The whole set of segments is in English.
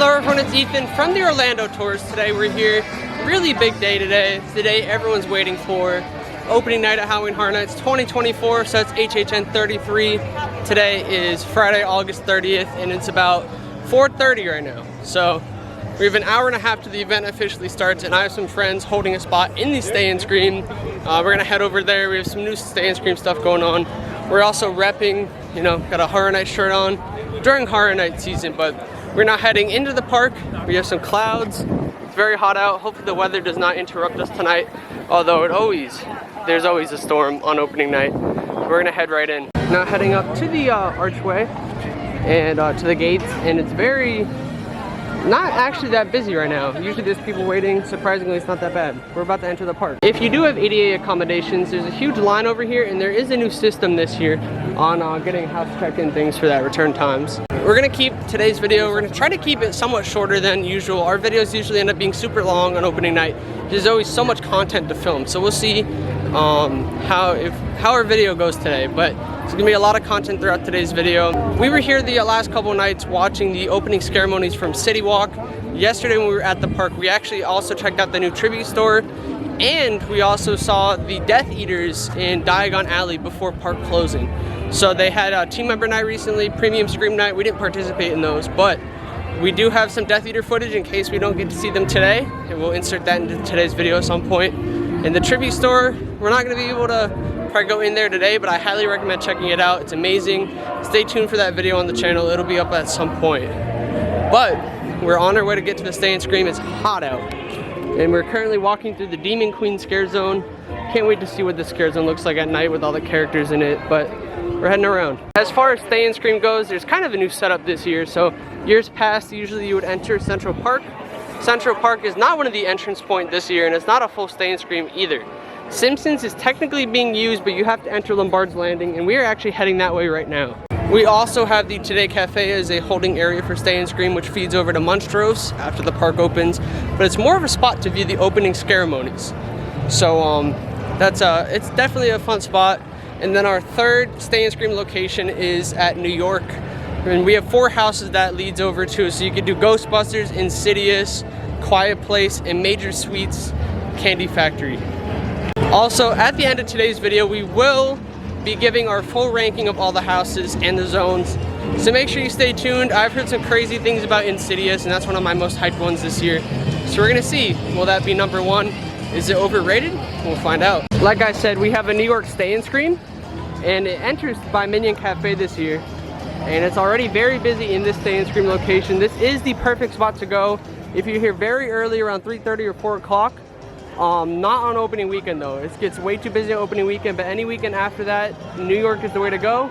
Hello everyone, it's Ethan from the Orlando Tours. Today we're here, really big day today. It's the day everyone's waiting for. Opening night at Halloween Horror Nights 2024, so it's HHN33. Today is Friday, August 30th, and it's about 4:30 right now. So we have an hour and a half to the event officially starts, and I have some friends holding a spot in the Stay and Scream. We're gonna head over there. We have some new Stay and Scream stuff going on. We're also repping, got a Horror Night shirt on during Horror Night season, but we're now heading into the park. We have some clouds. It's very hot out. Hopefully the weather does not interrupt us tonight, although there's always a storm on opening night. We're gonna head right in. Now heading up to the archway and to the gates, and it's not actually that busy right now. Usually there's people waiting. Surprisingly, it's not that bad. We're about to enter the park. If you do have ADA accommodations, there's a huge line over here, and there is a new system this year on getting house check-in things for that return times. We're gonna keep today's video, we're gonna try to keep it somewhat shorter than usual. Our videos usually end up being super long on opening night. There's always so much content to film, so we'll see how our video goes today, but there's gonna be a lot of content throughout today's video. We were here the last couple of nights watching the opening ceremonies from City Walk. Yesterday when we were at the park, we actually also checked out the new tribute store, and we also saw the Death Eaters in Diagon Alley before park closing. So they had a team member night recently, premium Scream night. We didn't participate in those, but we do have some Death Eater footage in case we don't get to see them today, and we'll insert that into today's video at some point. In the tribute store, we're not gonna be able to probably go in there today, but I highly recommend checking it out. It's amazing. Stay tuned for that video on the channel. It'll be up at some point. But we're on our way to get to the Stay and Scream. It's hot out. And we're currently walking through the Demon Queen Scare Zone. Can't wait to see what the Scare Zone looks like at night with all the characters in it, but we're heading around. As far as Stay and Scream goes, there's kind of a new setup this year. So years past, usually you would enter Central Park. Central Park is not one of the entrance points this year, and it's not a full Stay and Scream either. Simpsons is technically being used, but you have to enter Lombard's Landing, and we are actually heading that way right now. We also have the Today Cafe as a holding area for Stay and Scream, which feeds over to Monstros after the park opens, but it's more of a spot to view the opening ceremonies. So it's definitely a fun spot. And then our third Stay and Scream location is at New York. And we have 4 houses that leads over to, so you could do Ghostbusters, Insidious, Quiet Place, and Major Sweets Candy Factory. Also, at the end of today's video, we will be giving our full ranking of all the houses and the zones. So make sure you stay tuned. I've heard some crazy things about Insidious, and that's one of my most hyped ones this year. So we're gonna see, will that be number 1? Is it overrated? We'll find out. Like I said, we have a New York Stay and Scream, and it enters by Minion Cafe this year. And it's already very busy in this Stay and Scream location. This is the perfect spot to go if you're here very early, around 3:30 or 4 o'clock. Not on opening weekend though. It gets way too busy on opening weekend, but any weekend after that, New York is the way to go.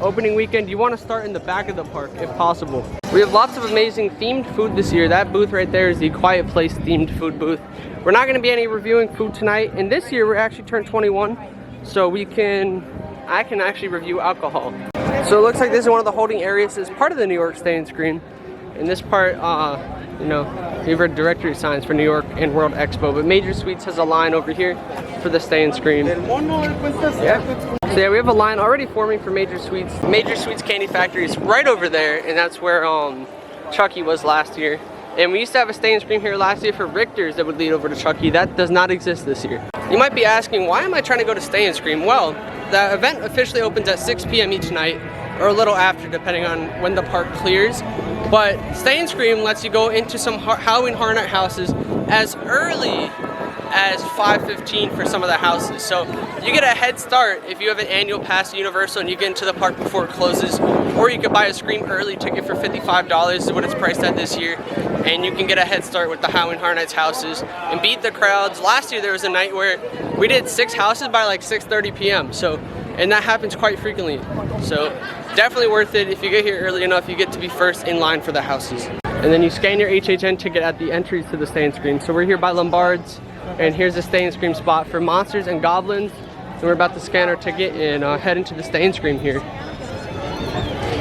Opening weekend, you want to start in the back of the park if possible. We have lots of amazing themed food this year. That booth right there is the Quiet Place themed food booth. We're not going to be any reviewing food tonight, and this year we're actually turned 21, so I can actually review alcohol. So it looks like this is one of the holding areas as part of the New York Stay and Scream. In this part, we've heard directory signs for New York and World Expo, but Major Sweets has a line over here for the Stay and Scream. Yeah. So yeah, we have a line already forming for Major Sweets. Major Sweets Candy Factory is right over there, and that's where Chucky was last year. And we used to have a Stay and Scream here last year for Richter's that would lead over to Chucky. That does not exist this year. You might be asking, why am I trying to go to Stay and Scream? Well, the event officially opens at 6 p.m. each night, or a little after, depending on when the park clears. But Stay and Scream lets you go into some Halloween Horror Night houses as early as 5:15 for some of the houses. So you get a head start if you have an annual pass to Universal and you get into the park before it closes, or you could buy a Scream early ticket for $55 is what it's priced at this year, and you can get a head start with the Halloween Horror Nights houses and beat the crowds. Last year there was a night where we did 6 houses by like 6:30 p.m. And that happens quite frequently. So definitely worth it. If you get here early enough, you get to be first in line for the houses. And then you scan your HHN ticket at the entries to the Stay and Scream. So we're here by Lombard's, and here's the Stay and Scream spot for Monsters and Goblins. And we're about to scan our ticket and head into the Stay and Scream here.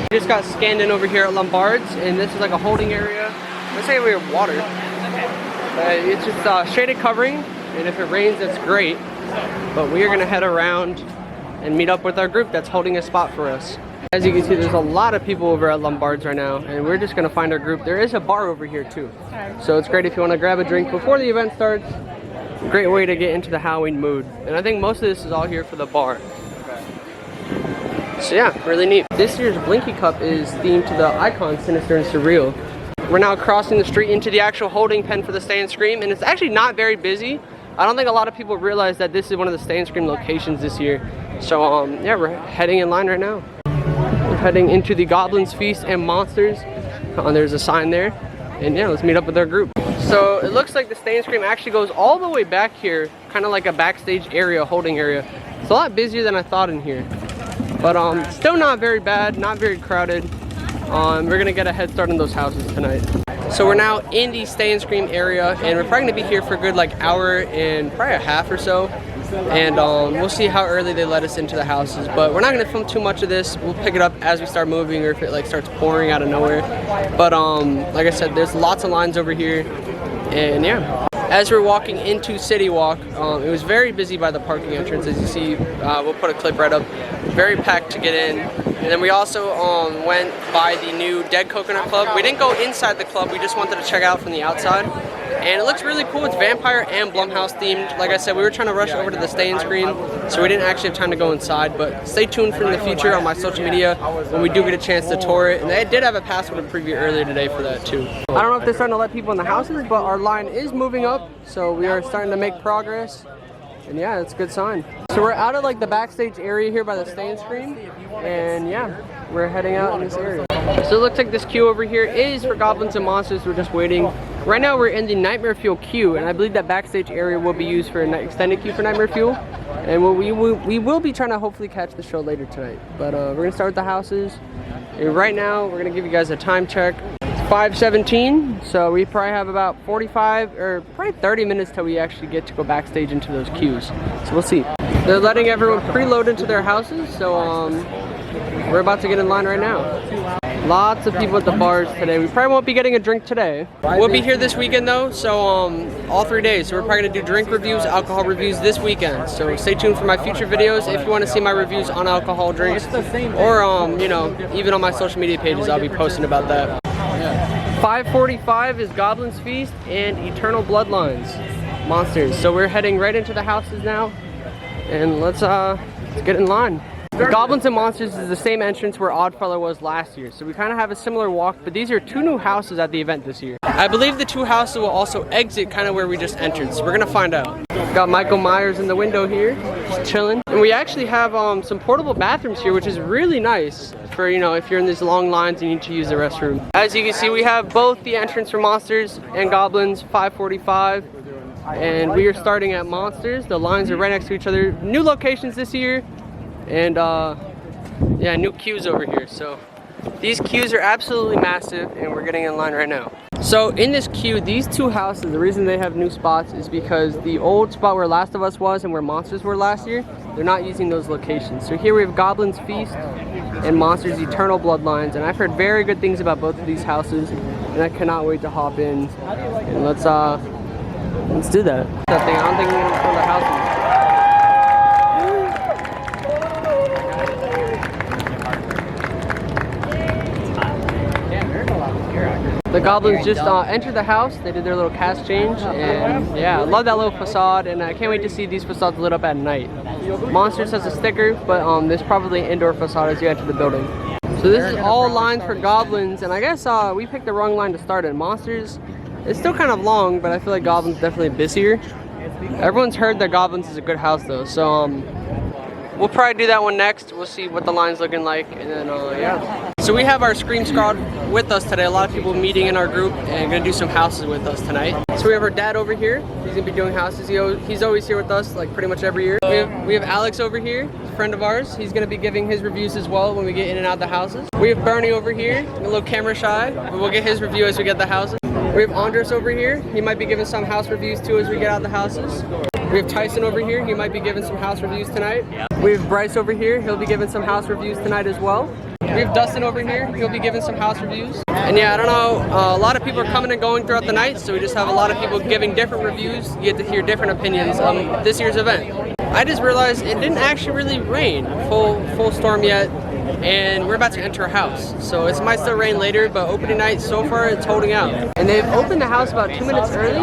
We just got scanned in over here at Lombard's, and this is like a holding area. Let's say we have water. It's just shaded covering, and if it rains, that's great. But we are gonna head around and meet up with our group that's holding a spot for us. As you can see, there's a lot of people over at Lombard's right now, and we're just gonna find our group. There is a bar over here too, so it's great if you want to grab a drink before the event starts. Great way to get into the Halloween mood, and I think most of this is all here for the bar. So yeah, really neat. This year's Blinky Cup is themed to the icon Sinister and Surreal. We're now crossing the street into the actual holding pen for the Stay and Scream, and it's actually not very busy. I don't think a lot of people realize that this is one of the Stay and Scream locations this year. So yeah, we're heading in line right now. We're heading into the Goblins Feast and Monsters. There's a sign there. And yeah, let's meet up with our group. So it looks like the Stay and Scream actually goes all the way back here, kind of like a backstage area, holding area. It's a lot busier than I thought in here. But still not very bad, not very crowded. We're gonna get a head start on those houses tonight. So we're now in the Stay and Scream area, and we're probably gonna be here for a good like hour and probably a half or so. And we'll see how early they let us into the houses, but we're not gonna film too much of this. We'll pick it up as we start moving, or if it like starts pouring out of nowhere. But like I said, there's lots of lines over here, and yeah. As we're walking into City Walk, it was very busy by the parking entrance. As you see, we'll put a clip right up. Very packed to get in. And then we also went by the new Dead Coconut Club. We didn't go inside the club, we just wanted to check out from the outside. And it looks really cool. It's vampire and Blumhouse themed. Like I said, we were trying to rush over to the Stay and Scream, so we didn't actually have time to go inside. But stay tuned for in the future on my social media when we do get a chance to tour it. And they did have a password preview earlier today for that too. I don't know if they're starting to let people in the houses, but our line is moving up, so we are starting to make progress. And yeah, it's a good sign. So we're out of like the backstage area here by the Stay and Scream, and yeah, we're heading out in this area. So it looks like this queue over here is for Goblins and Monsters. We're just waiting. Right now we're in the Nightmare Fuel queue, and I believe that backstage area will be used for an extended queue for Nightmare Fuel. And we will be trying to hopefully catch the show later tonight. But we're gonna start with the houses. And right now we're gonna give you guys a time check. 5:17, so we probably have about 45 or probably 30 minutes till we actually get to go backstage into those queues. So we'll see. They're letting everyone preload into their houses, so we're about to get in line right now. Lots of people at the bars today. We probably won't be getting a drink today. We'll be here this weekend though, so all 3 days. So we're probably gonna do drink reviews, alcohol reviews this weekend. So stay tuned for my future videos if you want to see my reviews on alcohol drinks, or you know, even on my social media pages, I'll be posting about that. 5:45 is Goblins Feast and Eternal Bloodlines Monsters. So we're heading right into the houses now, and let's get in line. The Goblins and Monsters is the same entrance where Oddfellow was last year, so we kind of have a similar walk, but these are 2 new houses at the event this year. I believe the 2 houses will also exit kind of where we just entered, so we're gonna find out. Got Michael Myers in the window here, just chilling. And we actually have some portable bathrooms here, which is really nice for, you know, if you're in these long lines and you need to use the restroom. As you can see, we have both the entrance for Monsters and Goblins, 5:45. And we are starting at Monsters. The lines are right next to each other. New locations this year. And yeah, new queues over here. So these queues are absolutely massive, and we're getting in line right now. So in this queue, these 2 houses, the reason they have new spots is because the old spot where Last of Us was and where Monsters were last year, they're not using those locations. So here we have Goblins Feast and Monsters Eternal Bloodlines, and I've heard very good things about both of these houses, and I cannot wait to hop in. And let's do that. I don't think we're gonna fill the houses. The Goblins just entered the house. They did their little cast change, and yeah, I love that little facade, and I can't wait to see these facades lit up at night. Monsters has a sticker, but there's probably an indoor facade as you enter the building. So this is all lines for Goblins, and I guess we picked the wrong line to start at. Monsters, it's still kind of long, but I feel like Goblins definitely busier. Everyone's heard that Goblins is a good house though, so we'll probably do that one next. We'll see what the line's looking like, and then yeah. So we have our Scream Squad with us today. A lot of people meeting in our group and gonna do some houses with us tonight. So we have our dad over here. He's gonna be doing houses. He's always here with us, like pretty much every year. We have Alex over here, a friend of ours. He's gonna be giving his reviews as well when we get in and out the houses. We have Bernie over here, a little camera shy, but we'll get his review as we get the houses. We have Andres over here. He might be giving some house reviews too as we get out the houses. We have Tyson over here. He might be giving some house reviews tonight. We have Bryce over here. He'll be giving some house reviews tonight as well. We have Dustin over here. He'll be giving some house reviews. And yeah, I don't know, a lot of people are coming and going throughout the night, so we just have a lot of people giving different reviews. You get to hear different opinions on this year's event. I just realized it didn't actually really rain full storm yet. and we're about to enter a house. So it might still rain later, but opening night so far it's holding out. And they've opened the house about 2 minutes early.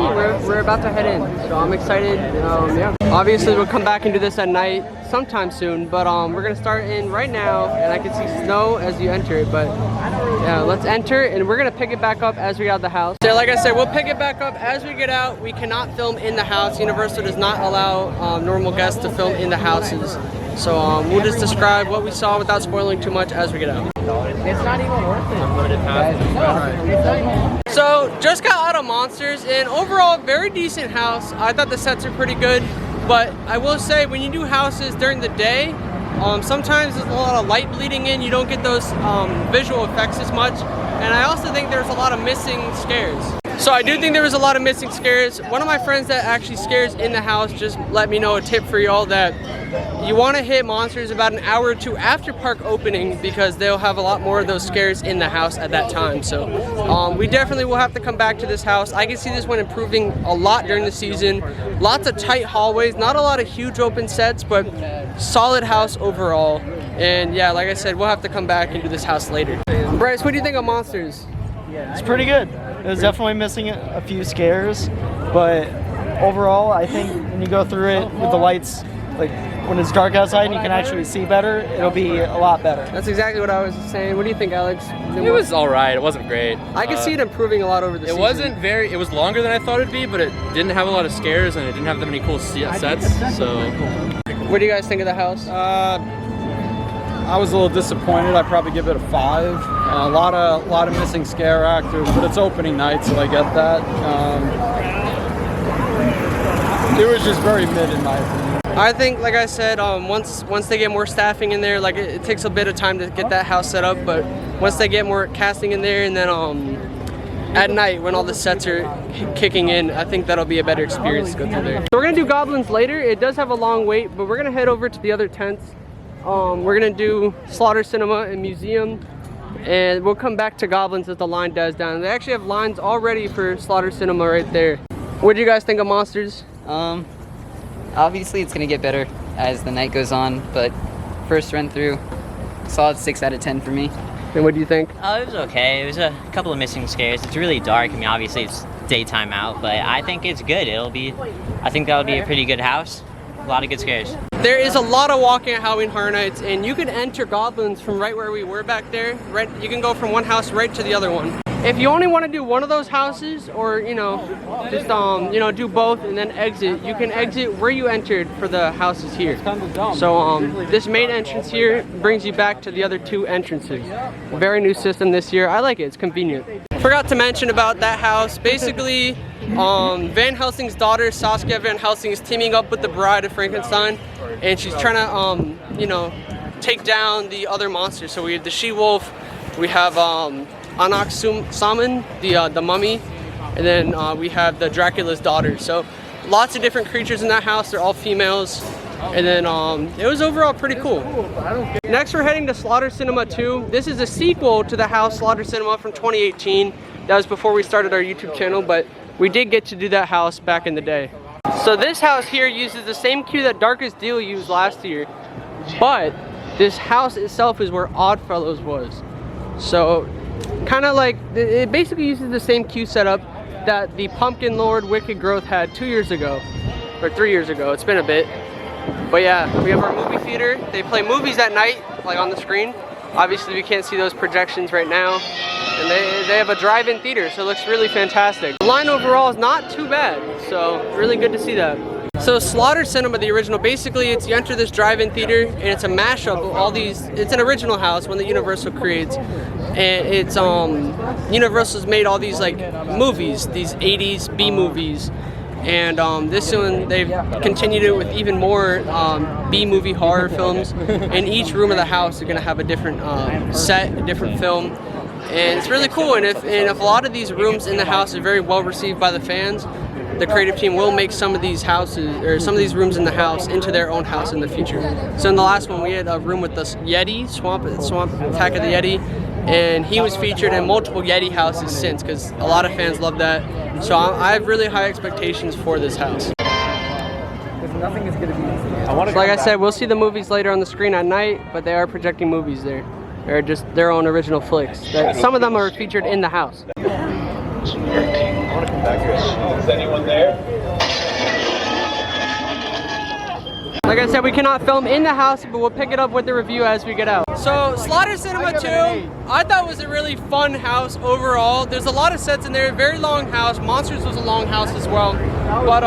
We're about to head in, so I'm excited. Yeah. Obviously we'll come back and do this at night sometime soon, but we're gonna start in right now, and I can see snow as you enter it. But yeah, let's enter, and we're gonna pick it back up as we get out of the house. So like I said, we'll pick it back up as we get out. We cannot film in the house. Universal does not allow normal guests to film in the houses. So we'll just describe what we saw without spoiling too much as we get out. It's not even worth it. So just got out of Monsters, and overall very decent house. I thought the sets are pretty good, but I will say when you do houses during the day, sometimes there's a lot of light bleeding in. You don't get those visual effects as much, and I also think there's a lot of missing scares. So I do think there was a lot of missing scares. One of my friends that actually scares in the house just let me know a tip for y'all that you want to hit Monsters about an hour or two after park opening, because they'll have a lot more of those scares in the house at that time. So we definitely will have to come back to this house. I can see this one improving a lot during the season. Lots of tight hallways, not a lot of huge open sets, but solid house overall. And yeah, like I said, we'll have to come back and do this house later. Bryce, what do you think of Monsters? It's pretty good. It was definitely missing a few scares, but overall, I think when you go through it with the lights, like when it's dark outside and you can actually see better, it'll be a lot better. That's exactly what I was saying. What do you think, Alex? It was all right. It wasn't great. I could see it improving a lot over the season. It was longer than I thought it'd be, but it didn't have a lot of scares and it didn't have that many cool sets. So, what do you guys think of the house? I was a little disappointed. I'd probably give it a 5. A lot of missing scare actors, but it's opening night, so I get that. It was just very mid in my opinion. I think, like I said, once they get more staffing in there, like it takes a bit of time to get that house set up, but once they get more casting in there, and then at night when all the sets are kicking in, I think that'll be a better experience to go through there. So we're gonna do Goblins later. It does have a long wait, but we're gonna head over to the other tents. We're gonna do Slaughter Cinema and Museum, and we'll come back to Goblins as the line dies down. They actually have lines already for Slaughter Cinema right there. What do you guys think of Monsters? Obviously it's gonna get better as the night goes on, but first run through, solid 6 out of 10 for me. And what do you think? It was okay. It was a couple of missing scares. It's really dark. I mean, obviously it's daytime out, but I think it's good. I think that'll be a pretty good house. A lot of good scares. There is a lot of walking at Halloween Horror Nights, and you can enter Goblins from right where we were back there. Right, you can go from one house right to the other one. If you only want to do one of those houses, or just do both and then exit, you can exit where you entered for the houses here. So this main entrance here brings you back to the other 2 entrances. Very new system this year. I like it. It's convenient. Forgot to mention about that house. Basically, Van Helsing's daughter, Saskia Van Helsing, is teaming up with the Bride of Frankenstein, and she's trying to, take down the other monsters. So we have the she-wolf, we have Anak Saman, the mummy, and then we have the Dracula's daughter. So lots of different creatures in that house. They're all females. And then it was overall pretty cool. Next we're heading to Slaughter Cinema 2. This is a sequel to the house Slaughter Cinema from 2018. That was before we started our YouTube channel, but we did get to do that house back in the day. So this house here uses the same queue that Darkest Deal used last year, but this house itself is where Oddfellows was. So kind of like, it basically uses the same queue setup that the Pumpkin Lord Wicked Growth had 2 years ago, or 3 years ago. It's been a bit. But yeah, we have our movie theater. They play movies at night, like on the screen. Obviously we can't see those projections right now. And they have a drive-in theater, so it looks really fantastic. The line overall is not too bad, so really good to see that. So Slaughter Cinema, the original, basically it's you enter this drive-in theater and it's a mashup of all these, it's an original house, one that Universal creates. And it's, Universal's made all these like movies, these 80s B movies. And this one, they've continued it with even more B-movie horror films. And each room of the house is gonna have a different set, a different film. And it's really cool, and if a lot of these rooms in the house are very well received by the fans, the creative team will make some of these houses, or some of these rooms in the house, into their own house in the future. So in the last one, we had a room with the Yeti, Swamp Attack of the Yeti, and he was featured in multiple Yeti houses since, because a lot of fans love that. So I have really high expectations for this house. Because nothing is going to be easy. like I said, we'll see the movies later on the screen at night, but they are projecting movies there. They're just their own original flicks. Some of them are featured in the house. I want to come back here. Is anyone there? Like I said, we cannot film in the house, but we'll pick it up with the review as we get out. So Slaughter Cinema 2, I thought was a really fun house overall. There's a lot of sets in there, very long house. Monsters was a long house as well. But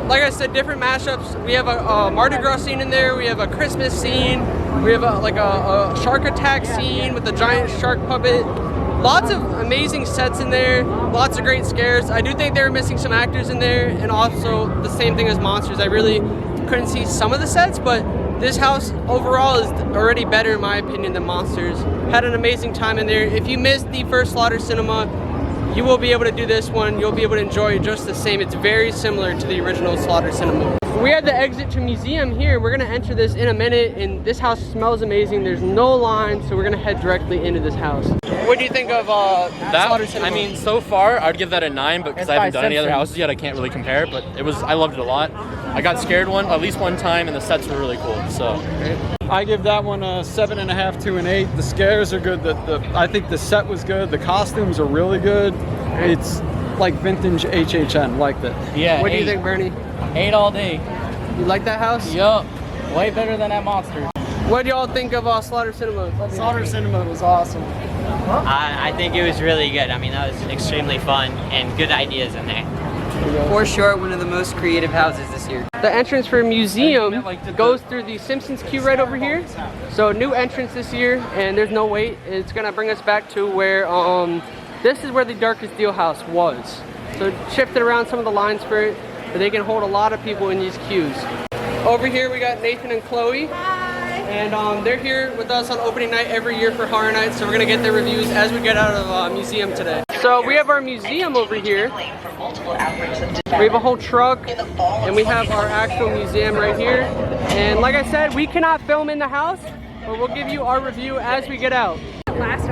like I said, different mashups. We have a Mardi Gras scene in there. We have a Christmas scene. We have a shark attack scene with a giant shark puppet. Lots of amazing sets in there. Lots of great scares. I do think they were missing some actors in there, and also the same thing as Monsters. I really couldn't see some of the sets, but this house overall is already better in my opinion than Monsters. Had an amazing time in there. If you missed the first Slaughter Cinema, you will be able to do this one. You'll be able to enjoy it just the same. It's very similar to the original Slaughter Cinema. We have the exit to museum here. We're gonna enter this in a minute, and this house smells amazing. There's no line, so we're gonna head directly into this house. What do you think of Slaughter Cinema? I mean, so far, I'd give that a 9, but because I haven't done any other houses yet, I can't really compare. But I loved it a lot. I got scared at least one time, and the sets were really cool. So, I give that one a 7.5 to an 8. The scares are good. I think the set was good. The costumes are really good. It's like vintage HHN. Liked it. Yeah. What do you think, Bernie? 8 all day. You like that house? Yup. Way better than that Monster. What do y'all think of Slaughter Cinema? Slaughter Cinema was awesome. I think it was really good. I mean, that was extremely fun and good ideas in there. For sure, one of the most creative houses this year. The entrance for museum goes through the Simpsons queue right over here. So new entrance this year, and there's no wait. It's gonna bring us back to where this is where the Darkest Deal house was. So it shifted around some of the lines for it, but they can hold a lot of people in these queues. Over here we got Nathan and Chloe. And they're here with us on opening night every year for Horror Nights, so we're gonna get their reviews as we get out of museum today. So we have our museum over here. We have a whole truck, and we have our actual museum right here. And like I said, we cannot film in the house, but we'll give you our review as we get out.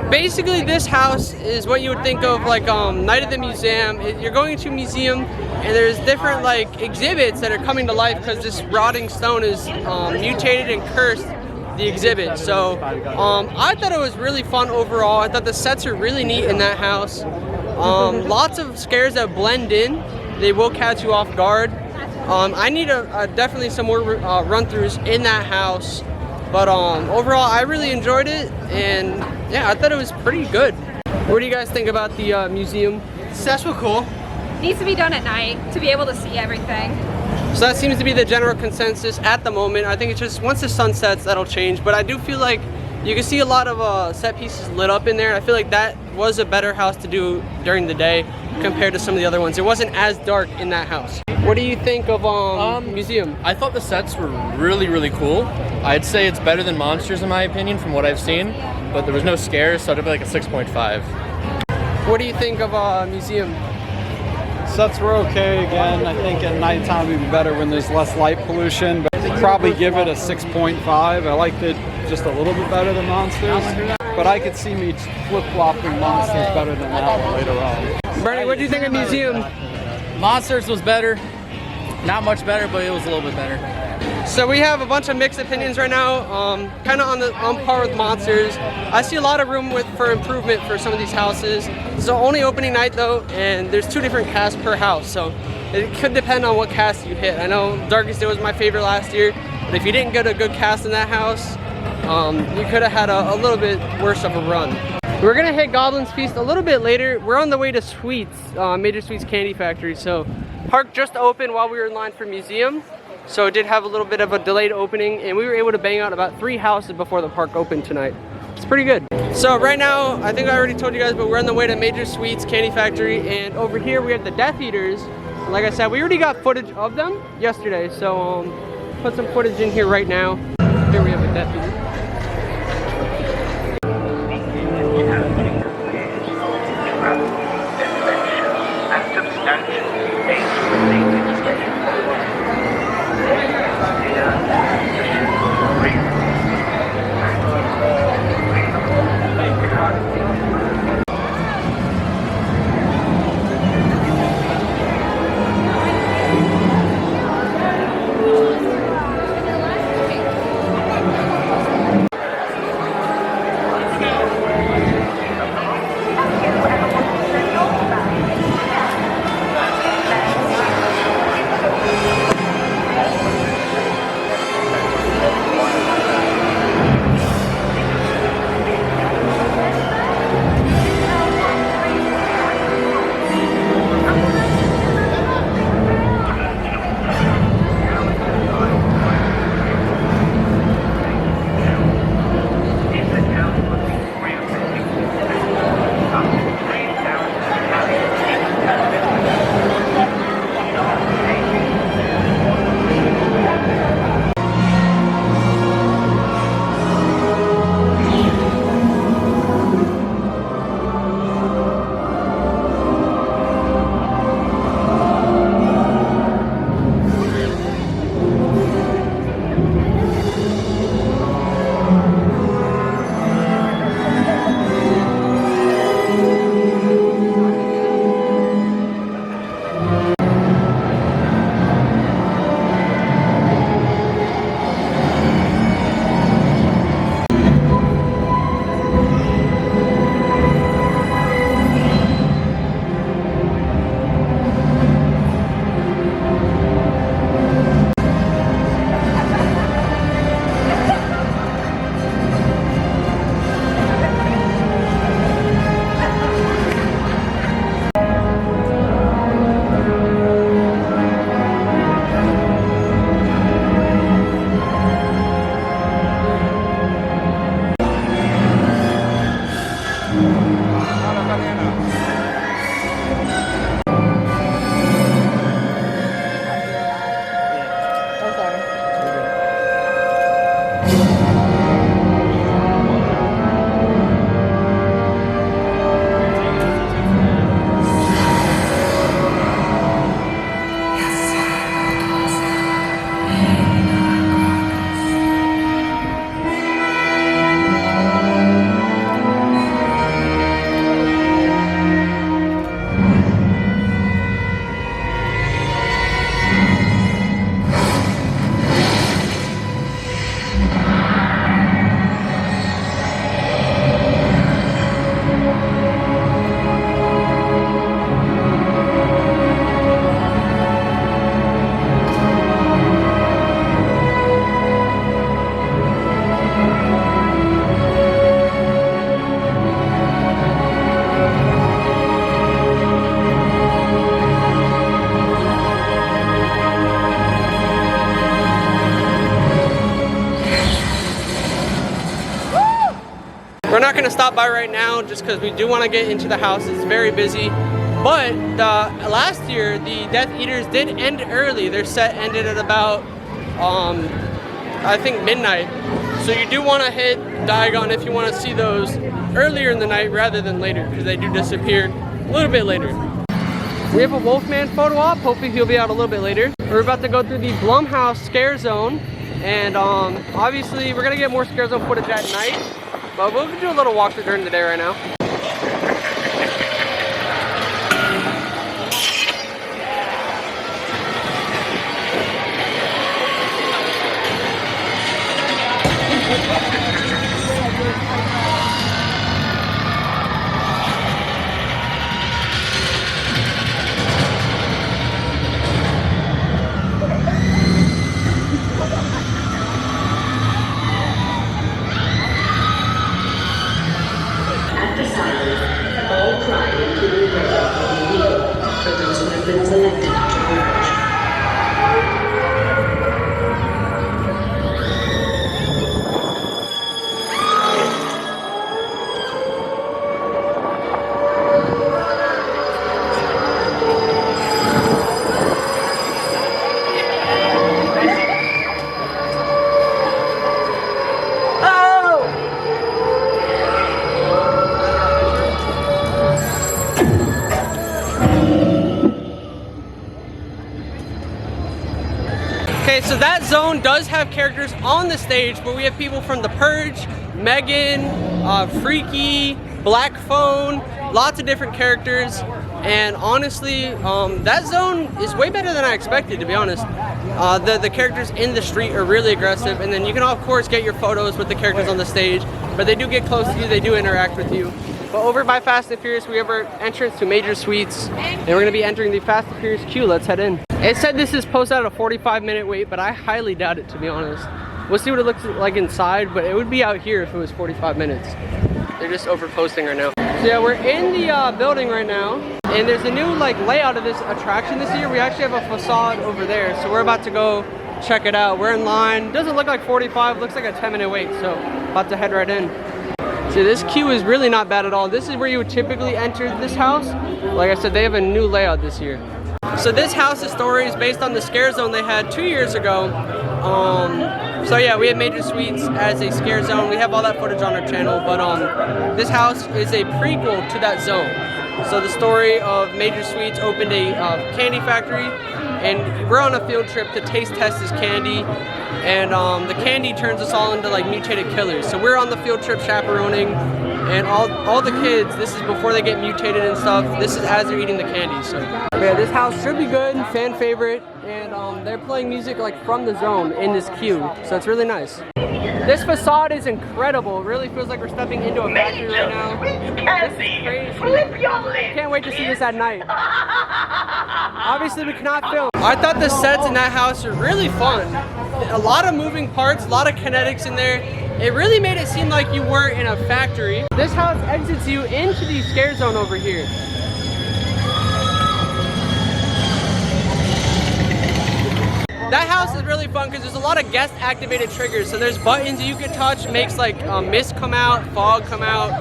Basically, this house is what you would think of like Night at the Museum. You're going to a museum, and there's different like exhibits that are coming to life because this rotting stone is mutated and cursed the exhibit. So I thought it was really fun overall. I thought the sets are really neat in that house. Lots of scares that blend in. They will catch you off guard. I need definitely some more run-throughs in that house. But overall, I really enjoyed it, and yeah, I thought it was pretty good. What do you guys think about the museum? Sets were cool. Needs to be done at night to be able to see everything. So that seems to be the general consensus at the moment. I think it's just once the sun sets, that'll change. But I do feel like you can see a lot of set pieces lit up in there. I feel like that was a better house to do during the day compared to some of the other ones. It wasn't as dark in that house. What do you think of museum? I thought the sets were really, really cool. I'd say it's better than Monsters in my opinion from what I've seen, but there was no scares, so it'd be like a 6.5. What do you think of museum? Sets were okay again. I think at nighttime would be better when there's less light pollution, but I'd probably give it a 6.5. I liked it just a little bit better than Monsters, but I could see me flip-flopping Monsters better than that one later on. Bernie, what do you think of museum? Monsters was better. Not much better, but it was a little bit better. So we have a bunch of mixed opinions right now, kind of on par with Monsters. I see a lot of room for improvement for some of these houses. It's the only opening night though, and there's 2 different casts per house, so it could depend on what cast you hit. I know Darkest Day was my favorite last year, but if you didn't get a good cast in that house, you could have had a little bit worse of a run. We're gonna hit Goblin's Feast a little bit later. We're on the way to Sweets, Major Sweets Candy Factory. So park just opened while we were in line for museum. So it did have a little bit of a delayed opening, and we were able to bang out about 3 houses before the park opened tonight. It's pretty good. So right now, I think I already told you guys, but we're on the way to Major Sweets Candy Factory, and over here we have the Death Eaters. Like I said, we already got footage of them yesterday, so put some footage in here right now. Here we have a Death Eater. stop by right now just because we do want to get into the house. It's very busy. But last year, the Death Eaters did end early. Their set ended at about, I think, midnight. So you do want to hit Diagon if you want to see those earlier in the night rather than later, because they do disappear a little bit later. We have a Wolfman photo op. Hopefully he'll be out a little bit later. We're about to go through the Blumhouse Scare Zone. And obviously we're going to get more Scare Zone footage at night. But we'll do a little walkthrough during the day right now. Okay, so that zone does have characters on the stage, but we have people from The Purge, Megan, Freaky, Black Phone, lots of different characters. And honestly, that zone is way better than I expected, to be honest. The characters in the street are really aggressive, and then you can of course get your photos with the characters on the stage, but they do get close to you, they do interact with you. But over by Fast and Furious, we have our entrance to Major Suites, and we're gonna be entering the Fast and Furious queue. Let's head in. It said this is posted at a 45-minute wait, but I highly doubt it, to be honest. We'll see what it looks like inside, but it would be out here if it was 45 minutes. They're just over posting right now. So yeah, we're in the building right now, and there's a new layout of this attraction this year. We actually have a facade over there, so we're about to go check it out. We're in line. Doesn't look like 45, looks like a 10-minute wait, so about to head right in. So this queue is really not bad at all. This is where you would typically enter this house. Like I said, they have a new layout this year. So this house's story is based on the Scare Zone they had 2 years ago. So yeah, we have Major Suites as a Scare Zone. We have all that footage on our channel, but this house is a prequel to that zone. So the story of Major Suites opened a candy factory, and we're on a field trip to taste test this candy, and the candy turns us all into mutated killers. So we're on the field trip chaperoning, and all the kids, this is before they get mutated and stuff, this is as they're eating the candy. So yeah, this house should be good, fan favorite, and they're playing music from the zone in this queue, so it's really nice. This facade is incredible. It really feels like we're stepping into a factory right now. This is crazy. Can't wait to see this at night. Obviously, we cannot film. I thought the sets in that house were really fun. A lot of moving parts, a lot of kinetics in there. It really made it seem like you were in a factory. This house exits you into the Scare Zone over here. That house is really fun because there's a lot of guest activated triggers. So there's buttons you can touch, makes mist come out, fog come out.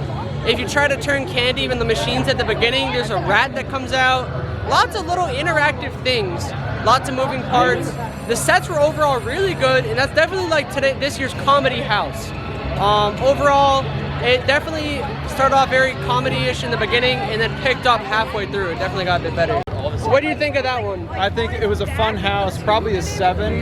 If you try to turn candy in the machines at the beginning, there's a rat that comes out. Lots of little interactive things, lots of moving parts. The sets were overall really good, and that's definitely this year's comedy house. Overall, it definitely started off very comedy-ish in the beginning and then picked up halfway through. It definitely got a bit better. What do you think of that one? I think it was a fun house, probably a 7.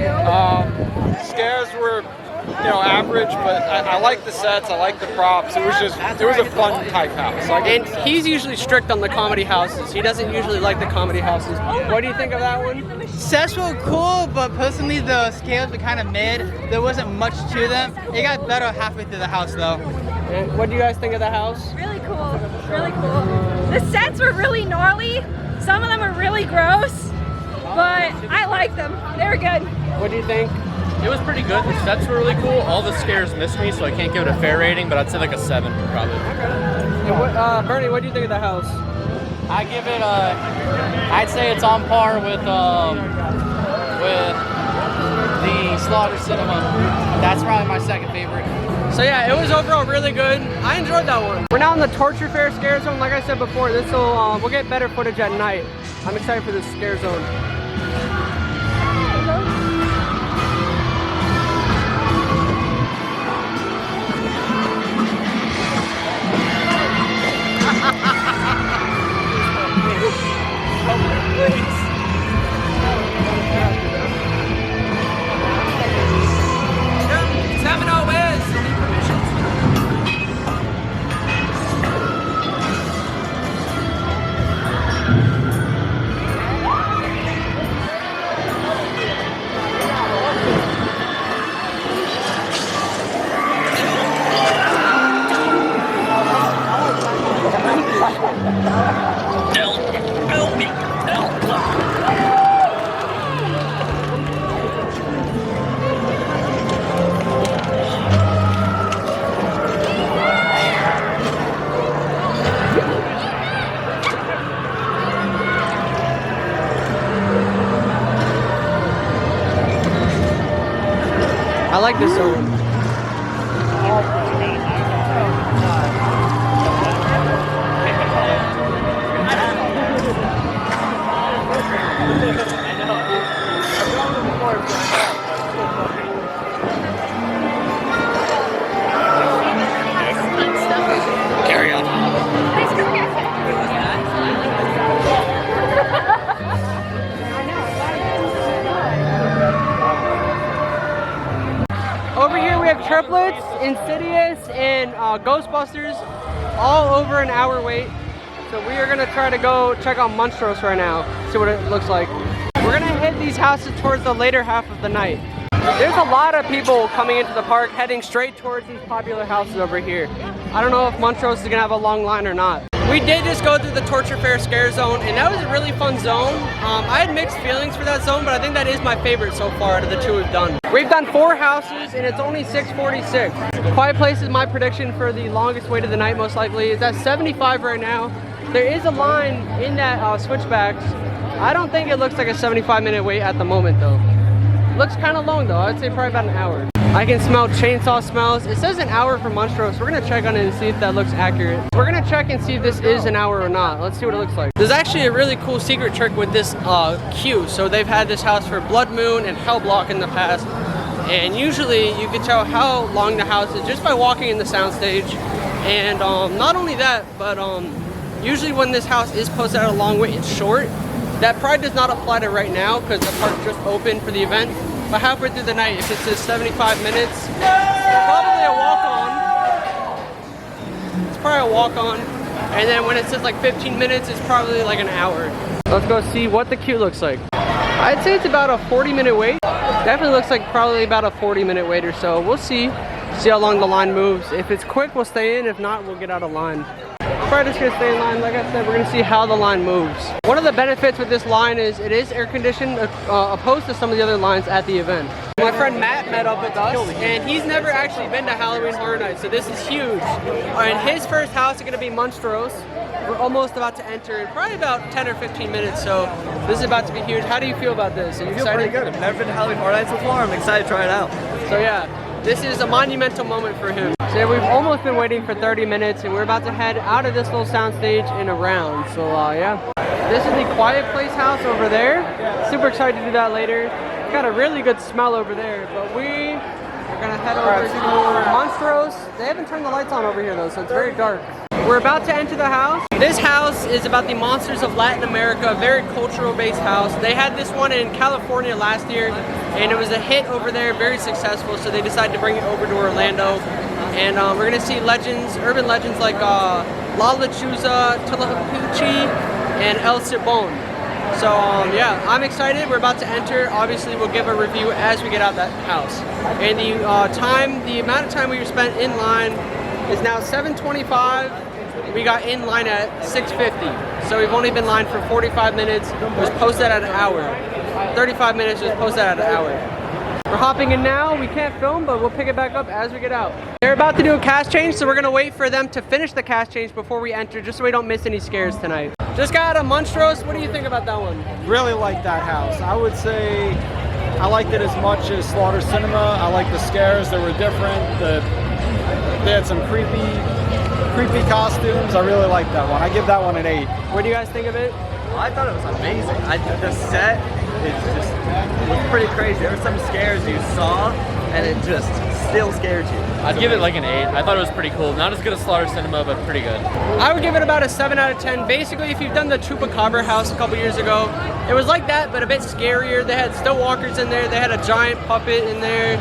Scares were, average, but I like the sets, I like the props. It was a fun type house. And he's usually strict on the comedy houses. He doesn't usually like the comedy houses. What do you think of that one? Sets were cool, but personally the scales were kind of mid. There wasn't much to them. It got better halfway through the house though. And what do you guys think of the house? Really cool, really cool. The sets were really gnarly. Some of them are really gross, but I like them. They were good. What do you think? It was pretty good. The sets were really cool. All the scares missed me, so I can't give it a fair rating, but I'd say a 7 probably. And Bernie, what do you think of the house? I give it I'd say it's on par with the Slaughter Cinema. That's probably my second favorite. So yeah, it was overall really good. I enjoyed that one. We're now in the Torture Fair scare zone. Like I said before, this will we'll get better footage at night. I'm excited for this scare zone. I like this zone. Carry on. Over here we have Triplets, Insidious, and Ghostbusters, all over an hour wait. So we are gonna try to go check out Monstros right now, see what it looks like. We're gonna hit these houses towards the later half of the night. There's a lot of people coming into the park heading straight towards these popular houses over here. I don't know if Monstros is gonna have a long line or not. We did just go through the Torture Fair scare zone, and that was a really fun zone. I had mixed feelings for that zone, but I think that is my favorite so far out of the two we've done. We've done 4 houses, and it's only 6:46. Quiet Place is my prediction for the longest wait of the night, most likely. It's at 75 right now. There is a line in that switchbacks. I don't think it looks like a 75-minute wait at the moment, though. Looks kind of long, though. I'd say probably about an hour. I can smell chainsaw smells. It says an hour for Monstros. We're gonna check on it and see if that looks accurate. We're gonna check and see if this is an hour or not. Let's see what it looks like. There's actually a really cool secret trick with this queue. So they've had this house for Blood Moon and Hellblock in the past. And usually you can tell how long the house is just by walking in the soundstage. And not only that, but usually when this house is posted at a long wait, it's short. That probably does not apply to right now because the park just opened for the event. But halfway through the night, if it says 75 minutes, it's probably a walk-on. It's probably a walk-on. And then when it says like 15 minutes, it's probably like an hour. Let's go see what the queue looks like. I'd say it's about a 40-minute wait. Definitely looks like probably about a 40-minute wait or so. We'll see how long the line moves. If it's quick, we'll stay in. If not, we'll get out of line. Probably just gonna stay in line. Like I said, we're gonna see how the line moves. One of the benefits with this line is it is air conditioned opposed to some of the other lines at the event. My friend Matt met up with us, and he's never actually been to Halloween Horror Nights, so this is huge. And his first house is gonna be Monstros. We're almost about to enter in probably about 10 or 15 minutes, so this is about to be huge. How do you feel about this? Are you excited? Pretty good. I've never been to Halloween Horror Nights before. I'm excited to try it out. So yeah, this is a monumental moment for him. So yeah, we've almost been waiting for 30 minutes, and we're about to head out of this little soundstage and around. So yeah, this is the Quiet Place house over there. Super excited to do that later. Got a really good smell over there, but we are gonna head over to Monstros. They haven't turned the lights on over here though, so it's very dark. We're about to enter the house. This house is about the monsters of Latin America, a very cultural based house. They had this one in California last year, and it was a hit over there, very successful, so they decided to bring it over to Orlando. And we're gonna see legends, urban legends like La Lechuza, Tlahuichi, and El Cibon. So yeah, I'm excited. We're about to enter. Obviously, we'll give a review as we get out of that house. And the amount of time we spent in line is now 7:25. We got in line at 6:50. So we've only been in line for 45 minutes. It was posted at an hour. 35 minutes was posted at an hour. We're hopping in now. We can't film, but we'll pick it back up as we get out. They're about to do a cash change, so we're gonna wait for them to finish the cash change before we enter, just so we don't miss any scares tonight. Just got out of Monstros. What do you think about that one? Really like that house. I would say I liked it as much as Slaughter Cinema. I like the scares. They were different. The They had some creepy costumes. I really liked that one. I give that one an 8. What do you guys think of it? I thought it was amazing. The set it was pretty crazy. There were some scares you saw, and it just still scared you. I'd give it like an 8. I thought it was pretty cool. Not as good as Slaughter Cinema, but pretty good. I would give it about a 7 out of 10. Basically, if you've done the Chupacabra house a couple years ago, it was like that, but a bit scarier. They had still walkers in there. They had a giant puppet in there.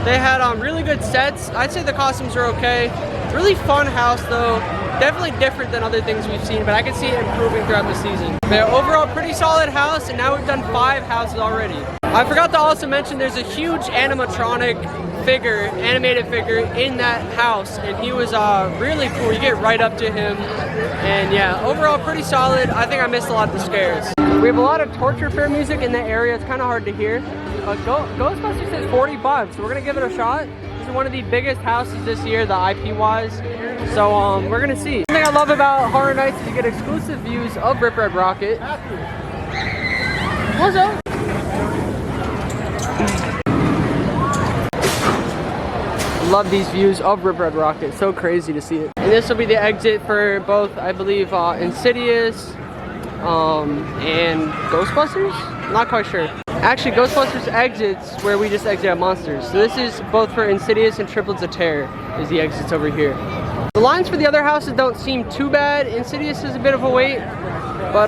They had really good sets. I'd say the costumes are okay. Really fun house though. Definitely different than other things we've seen, but I can see it improving throughout the season. But overall, pretty solid house, and now we've done 5 houses already. I forgot to also mention there's a huge animatronic figure, animated figure in that house, and he was really cool. You get right up to him, and yeah, overall pretty solid. I think I missed a lot of the scares. We have a lot of torture fair music in that area. It's kind of hard to hear. Ghostbusters says 40 bucks, so we're gonna give it a shot. This is one of the biggest houses this year, the IP wise. So we're gonna see. One thing I love about Horror Nights is you get exclusive views of Rip Red Rocket. What's up? Love these views of Rip Red Rocket. So crazy to see it. And this will be the exit for both, I believe, Insidious and Ghostbusters? Not quite sure. Actually, Ghostbusters exits where we just exited Monsters. So this is both for Insidious and Triplets of Terror is the exits over here. The lines for the other houses don't seem too bad. Insidious is a bit of a wait, but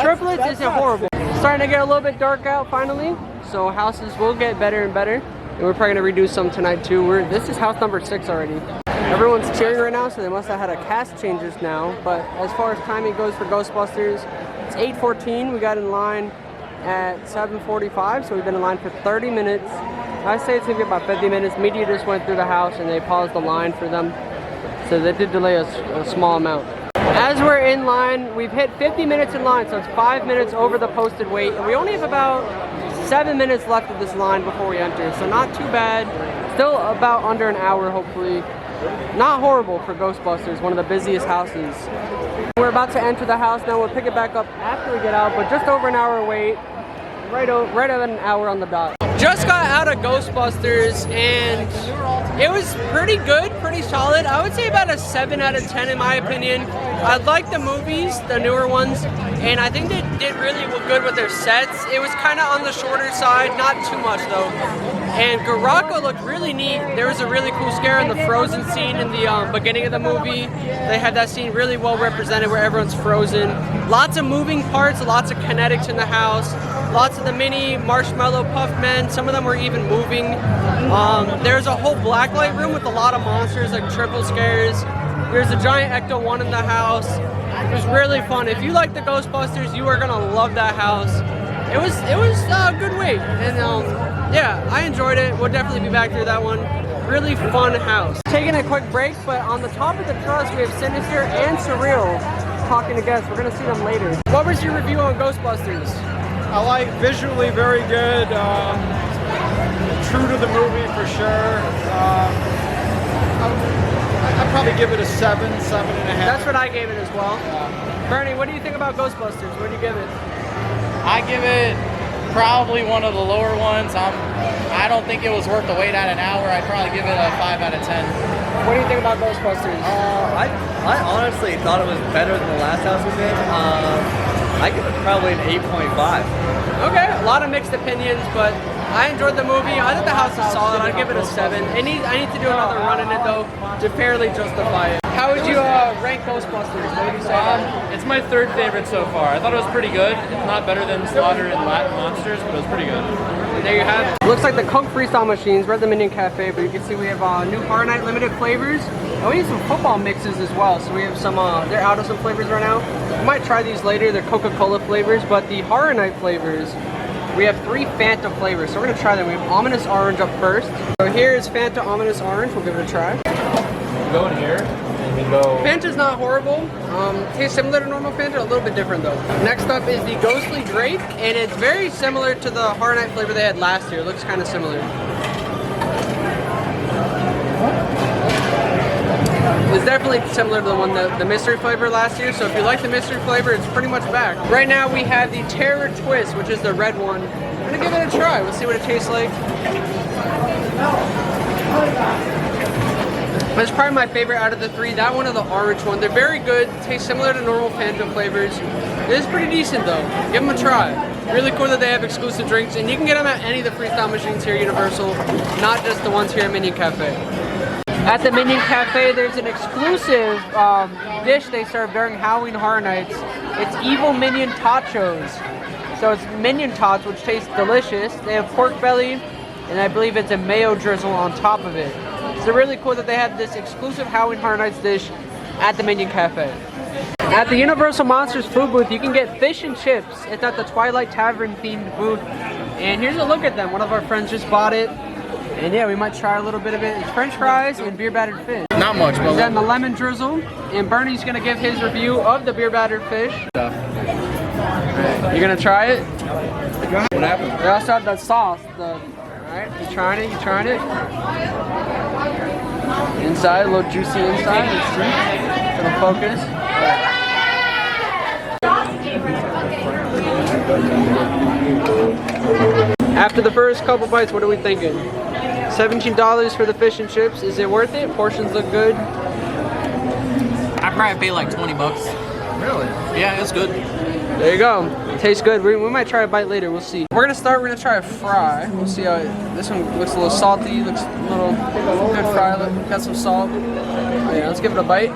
Triplets isn't horrible. It's starting to get a little bit dark out finally, so houses will get better and better. And we're probably gonna redo some tonight too. This is house number 6 already. Everyone's cheering right now, so they must have had a cast changes now. But as far as timing goes for Ghostbusters, it's 8:14. We got in line at 7:45, so we've been in line for 30 minutes. I say it's gonna be about 50 minutes. Media just went through the house and they paused the line for them, so they did delay a small amount. As we're in line, we've hit 50 minutes in line, so it's 5 minutes over the posted wait, and we only have about 7 minutes left of this line before we enter, so not too bad. Still about under an hour, hopefully. Not horrible for Ghostbusters, one of the busiest houses. We're about to enter the house now. We'll pick it back up after we get out, but just over an hour wait. Right at an hour on the dot. Just got out of Ghostbusters and it was pretty good, pretty solid. I would say about a 7 out of 10 in my opinion. I like the movies, the newer ones, and I think they did really good with their sets. It was kind of on the shorter side, not too much though. And Garaka looked really neat. There was a really cool scare in the frozen scene in the beginning of the movie. They had that scene really well represented where everyone's frozen. Lots of moving parts, lots of kinetics in the house. Lots of the mini marshmallow puff men. Some of them were even moving. There's a whole blacklight room with a lot of monsters, like triple scares. There's a giant Ecto-1 in the house. It was really fun. If you like the Ghostbusters, you are gonna love that house. It was a good wait, and yeah, I enjoyed it. We'll definitely be back through that one. Really fun house. Taking a quick break, but on the top of the truss we have Sinister and Surreal talking to guests. We're gonna see them later. What was your review on Ghostbusters? I like visually very good, true to the movie for sure. I'd probably give it a 7, 7.5. That's what I gave it as well. Bernie, what do you think about Ghostbusters? What do you give it? I give it probably one of the lower ones. I don't think it was worth the wait at an hour. I'd probably give it a 5 out of 10. What do you think about Ghostbusters? I honestly thought it was better than the last house we did. I give it probably an 8.5. Okay, a lot of mixed opinions, but I enjoyed the movie. I think the house is solid. I'd give it a 7. I need to do another run in it though to fairly justify it. How would you rank Ghostbusters? What would you say? It's my 3rd favorite so far. I thought it was pretty good. Not better than Slaughter and Latin Monsters, but it was pretty good. And there you have it. Looks like the Coke Freestyle machines. We're at the Minion Cafe, but you can see we have new Horror Night limited flavors. And we need some football mixes as well. So we have some, they're out of some flavors right now. We might try these later. They're Coca-Cola flavors, but the Horror Night flavors, we have 3 Fanta flavors. So we're gonna try them. We have Ominous Orange up first. So here is Fanta Ominous Orange. We'll give it a try. You go in here. Fanta's not horrible. Tastes similar to normal Fanta, a little bit different though. Next up is the Ghostly Grape, and it's very similar to the Horror Night flavor they had last year. It looks kind of similar. It's definitely similar to the one, the mystery flavor last year, so if you like the mystery flavor, it's pretty much back. Right now we have the Terror Twist, which is the red one. I'm gonna give it a try. We'll see what it tastes like. But it's probably my favorite out of the three. That one or the orange one. They're very good. Taste similar to normal Phantom flavors. It is pretty decent though. Give them a try. Really cool that they have exclusive drinks, and you can get them at any of the freestyle machines here at Universal, not just the ones here at Minion Cafe. At the Minion Cafe, there's an exclusive dish they serve during Halloween Horror Nights. It's Evil Minion Tachos. So it's Minion Tots, which taste delicious. They have pork belly, and I believe it's a mayo drizzle on top of it. So really cool that they have this exclusive Halloween Horror Nights dish at the Minion Cafe. At the Universal Monsters food booth, you can get fish and chips. It's at the Twilight Tavern themed booth. And here's a look at them. One of our friends just bought it. And yeah, we might try a little bit of it. It's French fries and beer battered fish. Not much, but then the lemon drizzle. And Bernie's gonna give his review of the beer battered fish. You gonna try it? what happened? They also have that sauce. Alright, you trying it? You trying it? Inside, a little juicy inside. Let's see. It'll focus. After the first couple bites, what are we thinking? $17 for the fish and chips. Is it worth it? Portions look good. I probably pay like 20 bucks. Really? Yeah, it's good. There you go. Tastes good. We might try a bite later. We'll see. We're gonna try a fry. We'll see how this one looks a little salty. Looks a little good fry. Got some salt. Yeah, let's give it a bite.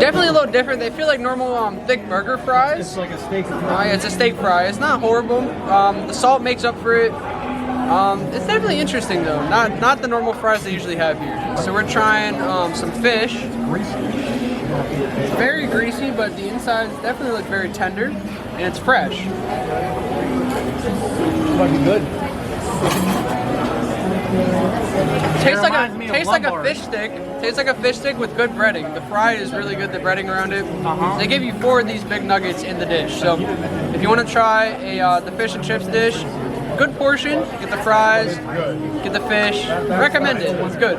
Definitely a little different. They feel like normal thick burger fries. It's like a steak fry. Yeah, it's a steak fry. It's not horrible. The salt makes up for it. It's definitely interesting though. Not the normal fries they usually have here. So we're trying some fish. Very greasy, but the insides definitely look very tender, and it's fresh. It might be good. Tastes like a fish stick. Tastes like a fish stick with good breading. The fry is really good. The breading around it. They give you 4 of these big nuggets in the dish. So if you want to try the fish and chips dish, good portion. Get the fries, get the fish. Recommend it. It's good.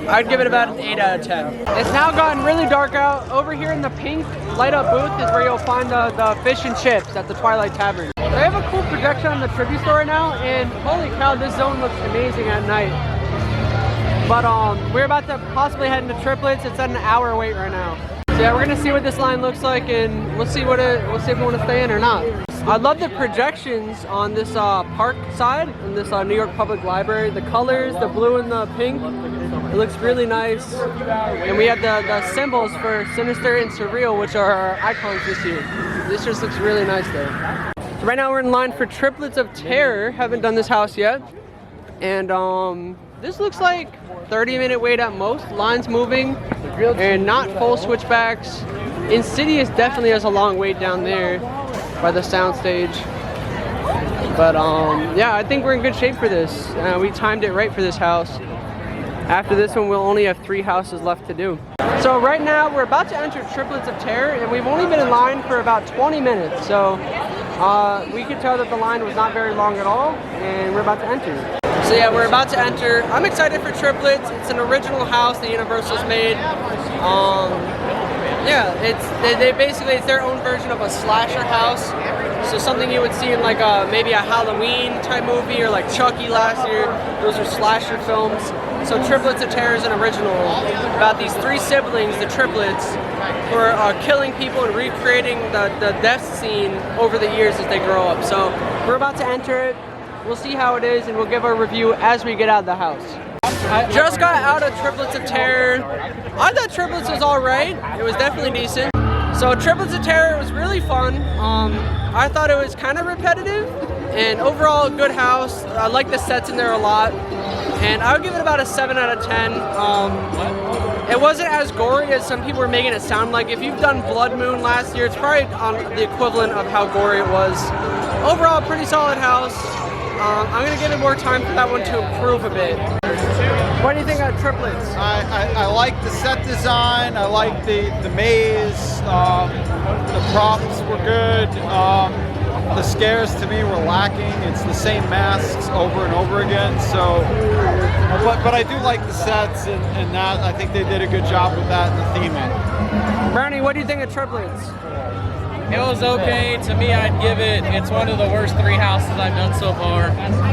I'd give it about an 8 out of 10. It's now gotten really dark out. Over here in the pink light up booth is where you'll find the fish and chips at the Twilight Tavern. They have a cool projection on the tribute store right now, and holy cow, this zone looks amazing at night. But we're about to possibly head into Triplets. It's at an hour wait right now. So yeah, we're gonna see what this line looks like, and we'll see if we want to stay in or not. I love the projections on this park side in this New York Public Library. The colors, the blue and the pink, it looks really nice. And we have the symbols for Sinister and Surreal, which are our icons this year. This just looks really nice though. So right now we're in line for Triplets of Terror. Haven't done this house yet. And this looks like 30-minute wait at most. Lines moving and not full switchbacks. Insidious definitely has a long wait down there by the sound stage. But yeah, I think we're in good shape for this. We timed it right for this house. After this one, we'll only have 3 houses left to do. So right now, we're about to enter Triplets of Terror, and we've only been in line for about 20 minutes. So we could tell that the line was not very long at all, and we're about to enter. So yeah, we're about to enter. I'm excited for Triplets. It's an original house that Universal's made. Yeah, it's their own version of a slasher house. So something you would see in like maybe a Halloween type movie, or like Chucky last year. Those are slasher films. So Triplets of Terror is an original about these 3 siblings, the triplets, who are killing people and recreating the death scene over the years as they grow up. So we're about to enter it. We'll see how it is, and we'll give our review as we get out of the house. I just got out of Triplets of Terror. I thought Triplets was alright. It was definitely decent. So Triplets of Terror was really fun. I thought it was kind of repetitive, and overall good house. I like the sets in there a lot, and I would give it about a 7 out of 10. It wasn't as gory as some people were making it sound like. If you've done Blood Moon last year, it's probably on the equivalent of how gory it was. Overall, pretty solid house. I'm gonna give it more time for that one to improve a bit. What do you think of Triplets? I like the set design. I like the maze. The props were good. The scares to me were lacking. It's the same masks over and over again. So, but I do like the sets and that. I think they did a good job with that and the theming. Brownie, what do you think of Triplets? It was okay. To me, I'd give it, it's one of the worst 3 houses I've done so far.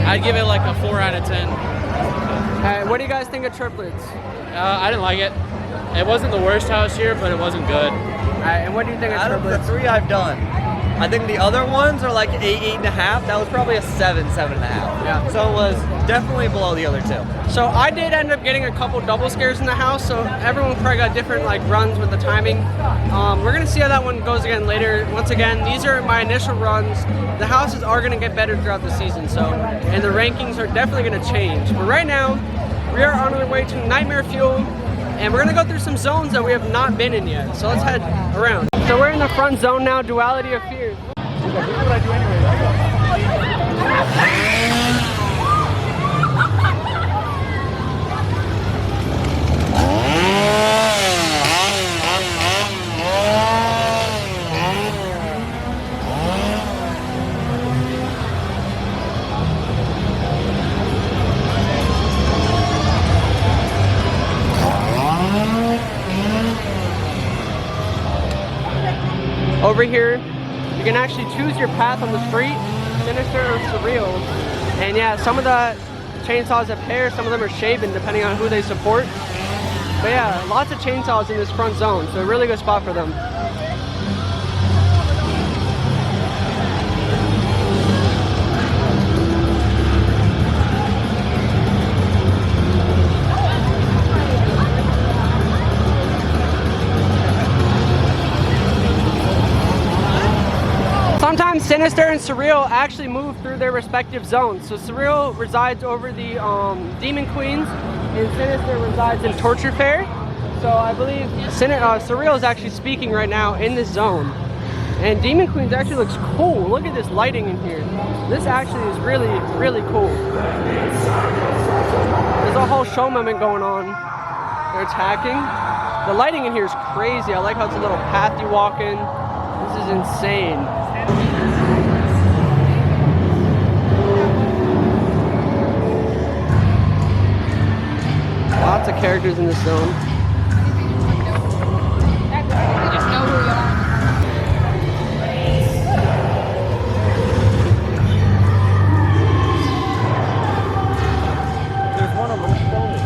I'd give it like a 4 out of 10. What do you guys think of triplets? I didn't like it. It wasn't the worst house here, but it wasn't good. And what do you think of Out of the triplets? 3 I've done, I think the other ones are like 8, 8.5. That was probably a 7, 7.5. Yeah. So it was definitely below the other 2. So I did end up getting a couple double scares in the house, so everyone probably got different like runs with the timing. We're gonna see how that one goes again later. Once again, these are my initial runs. The houses are gonna get better throughout the season, so, and the rankings are definitely gonna change. But right now, we are on our way to Nightmare Fuel, and we're gonna go through some zones that we have not been in yet. So let's head around. So we're in the front zone now, Duality of Fears. Over here, you can actually choose your path on the street, sinister or surreal. And yeah, some of the chainsaws have hair, some of them are shaven depending on who they support. But yeah, lots of chainsaws in this front zone, so a really good spot for them. Sometimes Sinister and Surreal actually move through their respective zones. So Surreal resides over the Demon Queens, and Sinister resides in Torture Fair. So I believe Surreal is actually speaking right now in this zone. And Demon Queens actually looks cool. Look at this lighting in here. This actually is really, really cool. There's a whole show moment going on. They're attacking. The lighting in here is crazy. I like how it's a little path you walk in. This is insane. Lots of characters in this zone. There's one of them filming.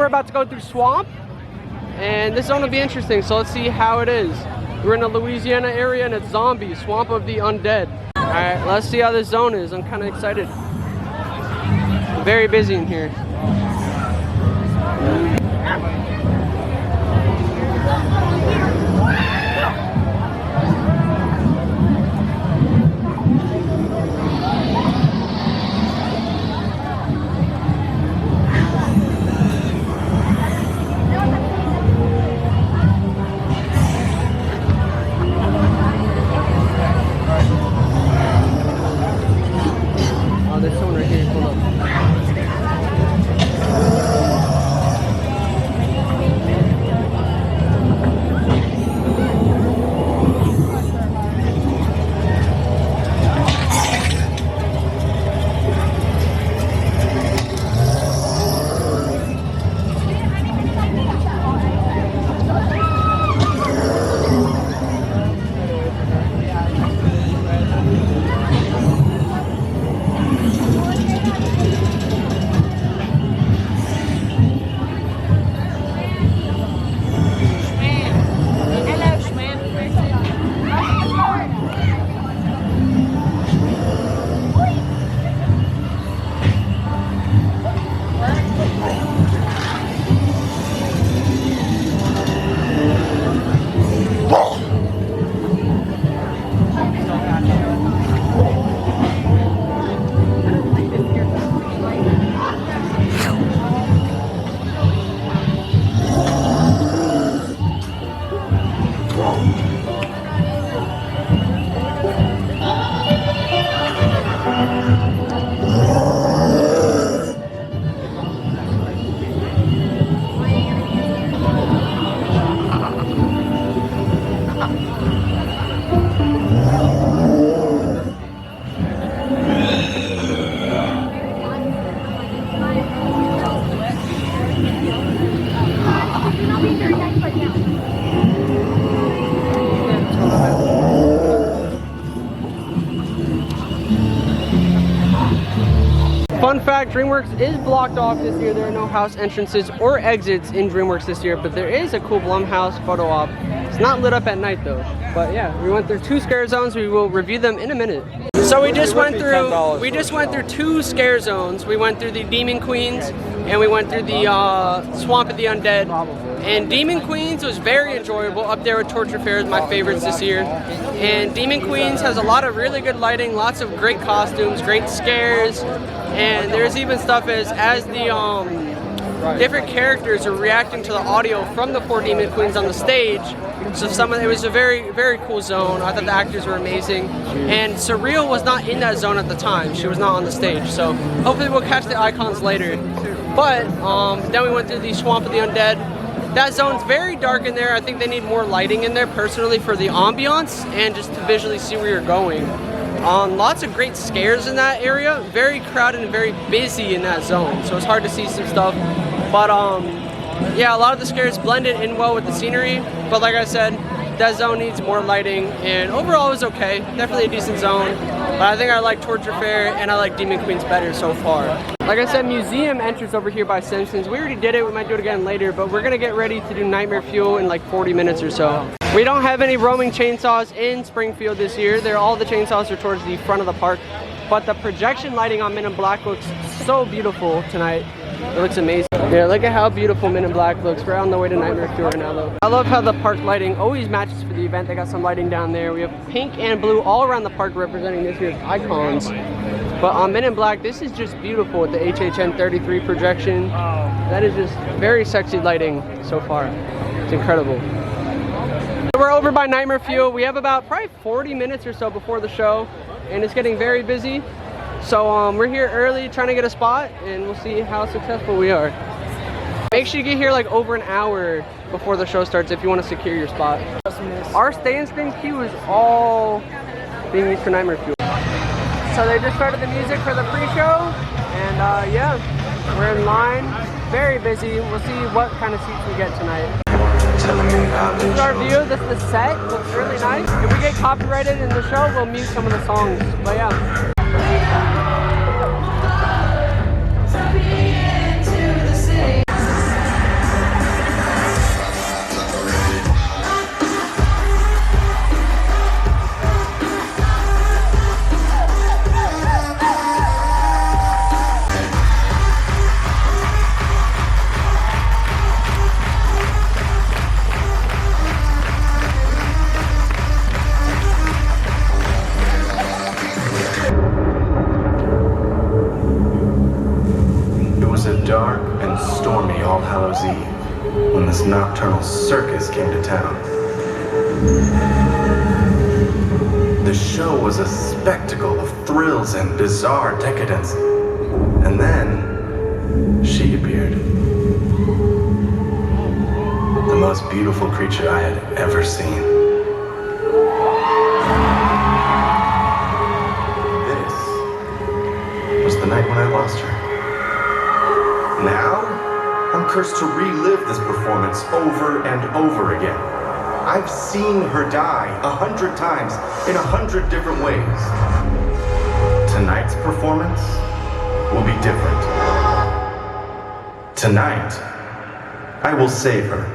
we're about to go through Swamp, and this zone will be interesting, so let's see how it is. We're in the Louisiana area, and it's Zombie, Swamp of the Undead. All right, let's see how this zone is. I'm kind of excited. Very busy in here. Oh, there's someone right here. Hold up. Fun fact, DreamWorks is blocked off this year. There are no house entrances or exits in DreamWorks this year, but there is a cool Blumhouse photo op. It's not lit up at night though. But yeah, we went through 2 scare zones. We will review them in a minute. So we just went through 2 scare zones. We went through the Demon Queens and we went through the Swamp of the Undead. And Demon Queens was very enjoyable, up there with Torture Fairs, my favorites this year. And Demon Queens has a lot of really good lighting, lots of great costumes, great scares, and there's even stuff as the different characters are reacting to the audio from the 4 Demon Queens on the stage. So it was a very, very cool zone. I thought the actors were amazing. And Surreal was not in that zone at the time. She was not on the stage. So hopefully we'll catch the icons later. But then we went through the Swamp of the Undead. That zone's very dark in there. I think they need more lighting in there personally for the ambiance and just to visually see where you're going. Lots of great scares in that area. Very crowded and very busy in that zone. So it's hard to see some stuff. But yeah, a lot of the scares blended in well with the scenery. But like I said, that zone needs more lighting. And overall it was okay. Definitely a decent zone. But I think I like Torture Fair and I like Demon Queens better so far. Like I said, museum entrance over here by Simpsons. We already did it, we might do it again later, but we're gonna get ready to do Nightmare Fuel in like 40 minutes or so. We don't have any roaming chainsaws in Springfield this year. All the chainsaws are towards the front of the park, but the projection lighting on Men in Black looks so beautiful tonight. It looks amazing. Yeah, look at how beautiful Men in Black looks. We're on the way to Nightmare Fuel right now though. I love how the park lighting always matches for the event. They got some lighting down there. We have pink and blue all around the park representing this year's icons. But on Men in Black, this is just beautiful with the HHN33 projection. That is just very sexy lighting so far. It's incredible. We're over by Nightmare Fuel. We have about probably 40 minutes or so before the show, and it's getting very busy. So we're here early trying to get a spot, and we'll see how successful we are. Make sure you get here like over an hour before the show starts if you want to secure your spot. Our stay and screen queue is all being used for Nightmare Fuel. So they just started the music for the pre-show, and yeah, we're in line, very busy. We'll see what kind of seats we get tonight. This is our view. This is the set. Looks really nice. If we get copyrighted in the show, we'll mute some of the songs. But yeah. dark and stormy All Hallows Eve when this nocturnal circus came to town. The show was a spectacle of thrills and bizarre decadence. And then she appeared. The most beautiful creature I had ever seen. This was the night when I lost her. Now, I'm cursed to relive this performance over and over again. I've seen her die 100 times in 100 different ways. Tonight's performance will be different. Tonight, I will save her.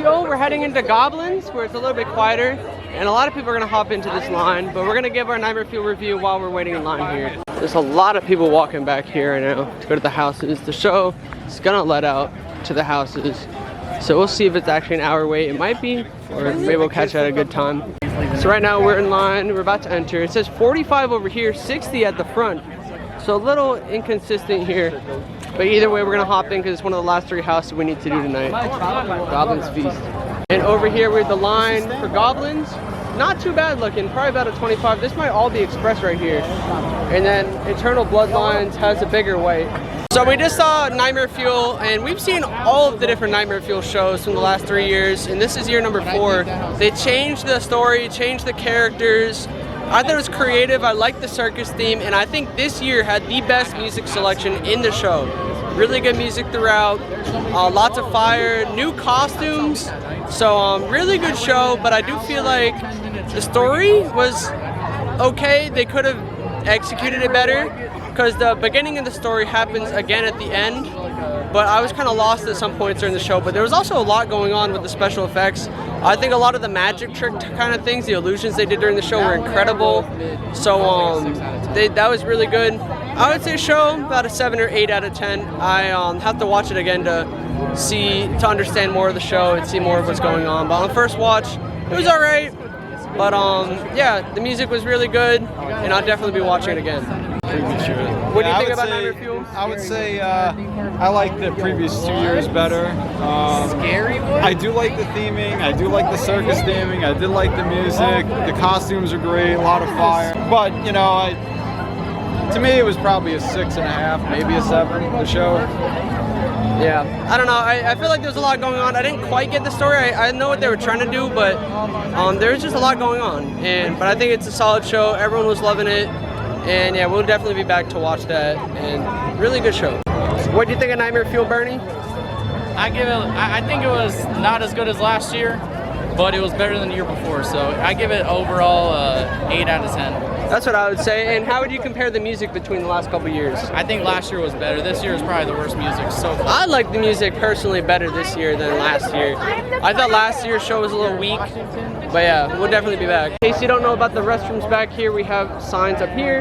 We're heading into Goblins, where it's a little bit quieter, and a lot of people are going to hop into this line, but we're going to give our Nightmare Fuel review while we're waiting in line here. There's a lot of people walking back here right now to go to the houses. The show is going to let out to the houses, so we'll see if it's actually an hour wait. It might be, or maybe we'll catch it at a good time. So right now we're in line, we're about to enter. It says 45 over here, 60 at the front, so a little inconsistent here. But either way, we're gonna hop in because it's one of the last 3 houses we need to do tonight. Goblins Feast. And over here, we're at the line for Goblins. Not too bad looking, probably about a 25. This might all be express right here. And then Eternal Bloodlines has a bigger wait. So we just saw Nightmare Fuel, and we've seen all of the different Nightmare Fuel shows from the last 3 years, and this is year number 4. They changed the story, changed the characters. I thought it was creative, I liked the circus theme, and I think this year had the best music selection in the show. Really good music throughout, lots of fire, new costumes, so really good show, but I do feel like the story was okay. They could have executed it better, because the beginning of the story happens again at the end, but I was kind of lost at some points during the show. But there was also a lot going on with the special effects. I think a lot of the magic trick kind of things, the illusions they did during the show were incredible. So that was really good. I would say show about a 7 or 8 out of 10. I have to watch it again to understand more of the show and see more of what's going on. But on the first watch, it was all right. But yeah, the music was really good, and I'll definitely be watching it again. What do you think about Nightmare Fuel? I would say I like the previous 2 years better. I do like the theming. I do like the circus theming. I did like the music. The costumes are great. A lot of fire. But you know, To me, it was probably a 6.5, maybe a 7. The show. Yeah, I don't know. I feel like there's a lot going on. I didn't quite get the story. I know what they were trying to do, but there's just a lot going on. But I think it's a solid show. Everyone was loving it, and yeah, we'll definitely be back to watch that. And really good show. What do you think of Nightmare Fuel, Bernie? I think it was not as good as last year, but it was better than the year before. So I give it overall 8 out of 10. That's what I would say. And how would you compare the music between the last couple years? I think last year was better. This year is probably the worst music so far. I like the music personally better this year than last year. I thought last year's show was a little weak, but yeah, we'll definitely be back. In case you don't know about the restrooms back here, we have signs up here.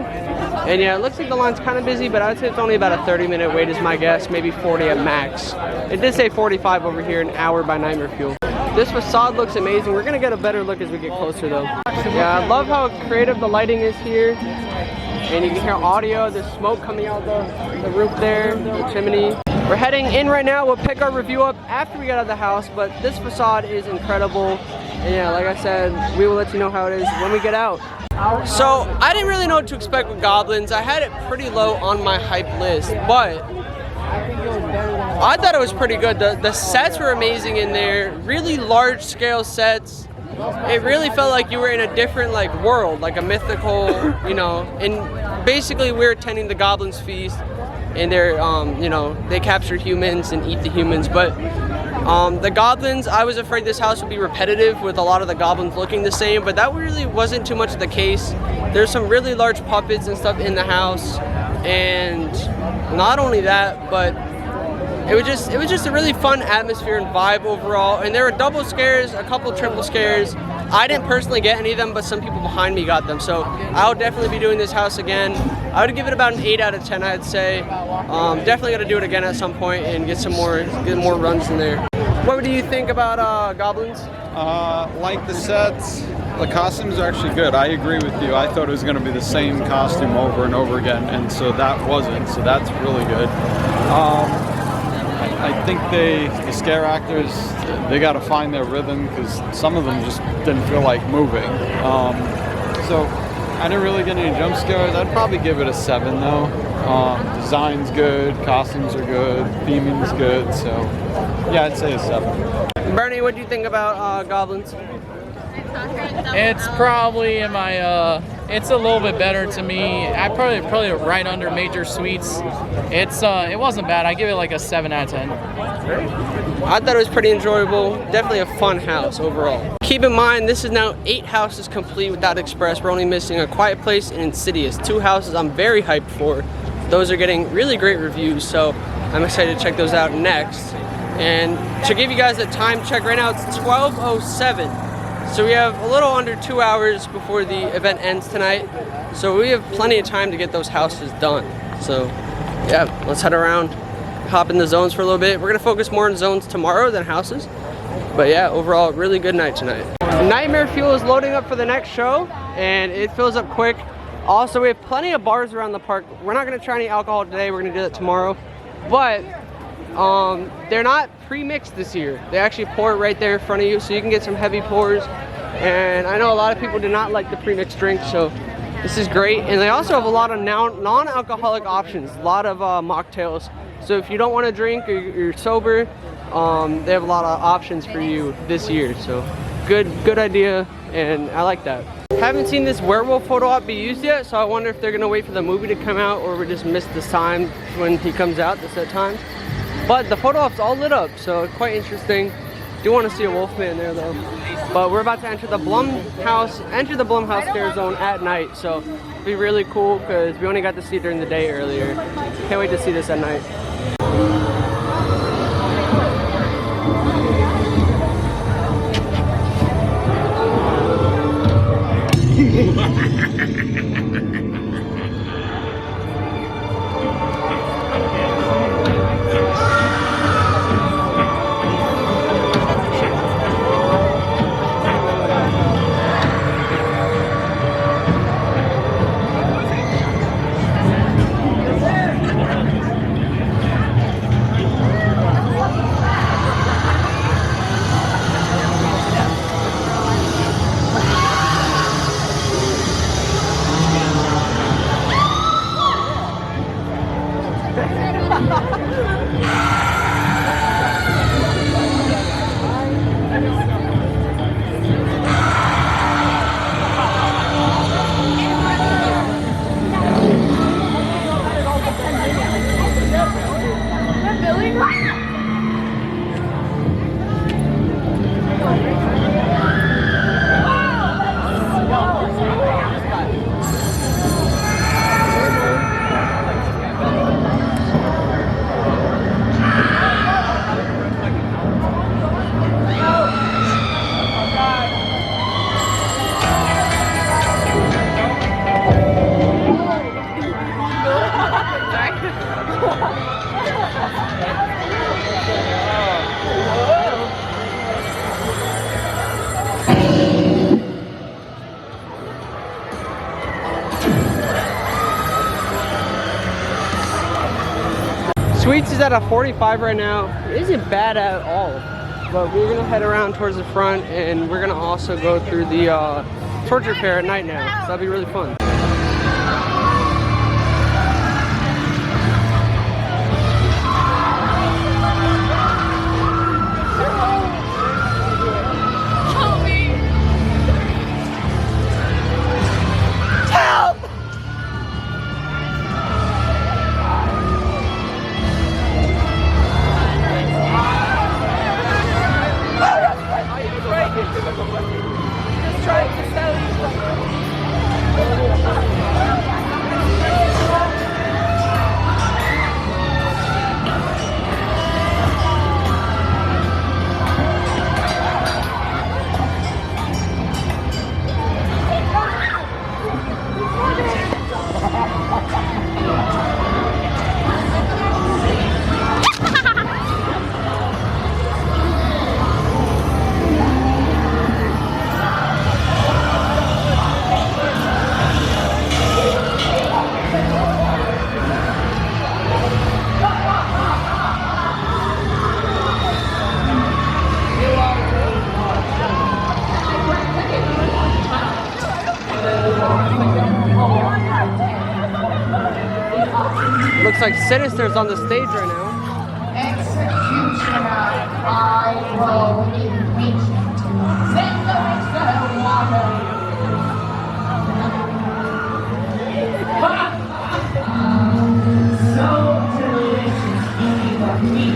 And yeah, it looks like the line's kind of busy, but I would say it's only about a 30-minute wait is my guess, maybe 40 at max. It did say 45 over here, an hour by Nightmare Fuel. This facade looks amazing. We're gonna get a better look as we get closer though. Yeah, I love how creative the lighting is here. And you can hear audio, there's smoke coming out the roof there, the chimney. We're heading in right now. We'll pick our review up after we get out of the house, but this facade is incredible. And yeah, like I said, we will let you know how it is when we get out. So I didn't really know what to expect with Goblins. I had it pretty low on my hype list, but I thought it was pretty good. The sets were amazing in there, really large scale sets. It really felt like you were in a different like world, like a mythical, you know, and basically we're attending the Goblins feast and they're, you know, they capture humans and eat the humans, but the Goblins, I was afraid this house would be repetitive with a lot of the Goblins looking the same, but that really wasn't too much the case. There's some really large puppets and stuff in the house, and not only that, but it was just a really fun atmosphere and vibe overall. And there were double scares, a couple triple scares. I didn't personally get any of them, but some people behind me got them. So I'll definitely be doing this house again. I would give it about an 8 out of 10, I'd say. Definitely got to do it again at some point and get more runs in there. What do you think about Goblins? Like the sets, the costumes are actually good. I agree with you. I thought it was going to be the same costume over and over again, and so that wasn't. So that's really good. I think the scare actors, they got to find their rhythm because some of them just didn't feel like moving. So I didn't really get any jump scares. I'd probably give it a 7 though. Design's good, costumes are good, theming's good. So yeah, I'd say a 7. Bernie, what do you think about Goblins? It's probably in my it's a little bit better to me. I probably right under Major Suites. It wasn't bad. I give it like a 7 out of 10. I thought it was pretty enjoyable. Definitely a fun house overall. Keep in mind, this is now 8 houses complete without Express. We're only missing A Quiet Place and Insidious. 2 houses I'm very hyped for. Those are getting really great reviews, so I'm excited to check those out next. And to give you guys a time check, right now it's 12:07. So we have a little under 2 hours before the event ends tonight. So we have plenty of time to get those houses done. So yeah, let's head around, hop in the zones for a little bit. We're gonna focus more on zones tomorrow than houses. But yeah, overall, really good night tonight. Nightmare Fuel is loading up for the next show, and it fills up quick. Also, we have plenty of bars around the park. We're not gonna try any alcohol today, we're gonna do that tomorrow. But they're not pre-mixed this year. They actually pour it right there in front of you, so you can get some heavy pours. And I know a lot of people do not like the pre-mixed drinks, so this is great. And they also have a lot of non-alcoholic options, a lot of mocktails. So if you don't want to drink or you're sober, they have a lot of options for you this year. So good idea, and I like that. Haven't seen this werewolf photo op be used yet, so I wonder if they're gonna wait for the movie to come out or we just missed this time when he comes out, the set time. But the photo op's all lit up, so quite interesting. Do want to see a wolfman there though. But we're about to enter the Blumhouse scare zone at night, so it'll be really cool because we only got to see it during the day earlier. Can't wait to see this at night. Sweets is at a 45 right now. It isn't bad at all. But we're gonna head around towards the front, and we're gonna also go through the torture fair at night now. So that'll be really fun. Looks like Sinister's on the stage right now. Executioner, I will impatient. Send the water. So delicious, even me.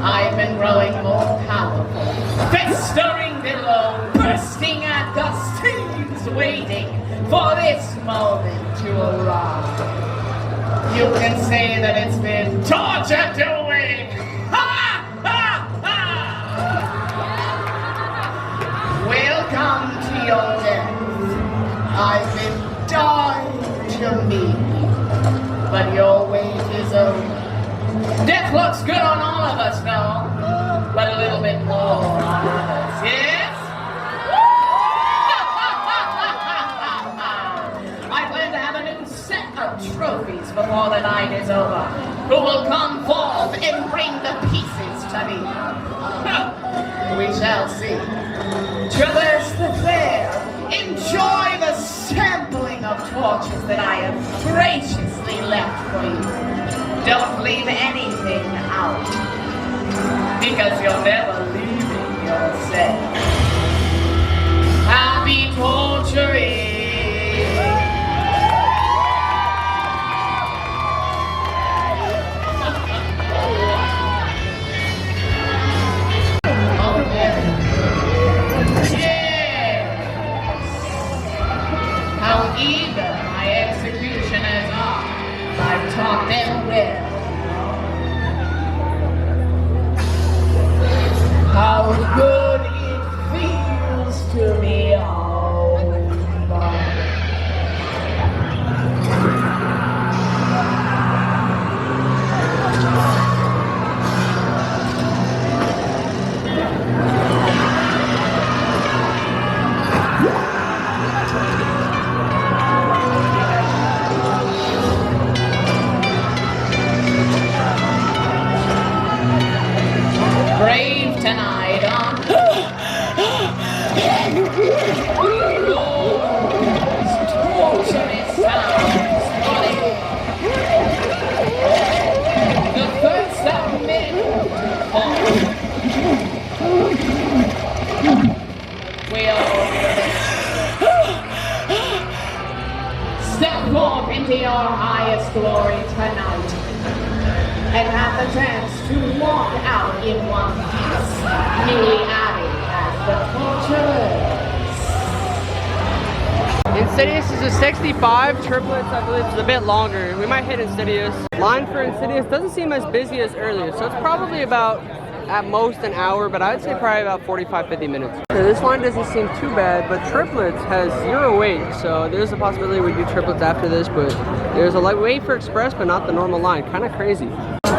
I've been growing more powerful, festering below, bursting at the seams, waiting for this moment to arrive. You can say that it's been torture doing. Ha! Ha! Ha! Welcome to your death. I've been dying to meet you, but your wait is over. Death looks good on all of us now, but a little bit more on others, yes? I plan to have a new set of trophies before the night is over. Who will come forth and bring the pieces to me? We shall see. Traverse the fair. Enjoy the sampling of torches that I have graciously left for you. Don't leave anything out, because you're never leaving yourself. Happy torturing! How eager my executioners are. I've taught them well. How good it feels to be all by. Step forth into your highest glory tonight and have the chance to walk out in one piece, newly added as the torturers. Insidious is a 65, Triplets I believe is a bit longer. We might hit Insidious. Line for Insidious doesn't seem as busy as earlier, so it's probably about at most an hour, but I'd say probably about 45-50 minutes. So this line doesn't seem too bad, but Triplets has 0 wait, so there's a possibility we do Triplets after this, but there's a wait for Express, but not the normal line. Kind of crazy.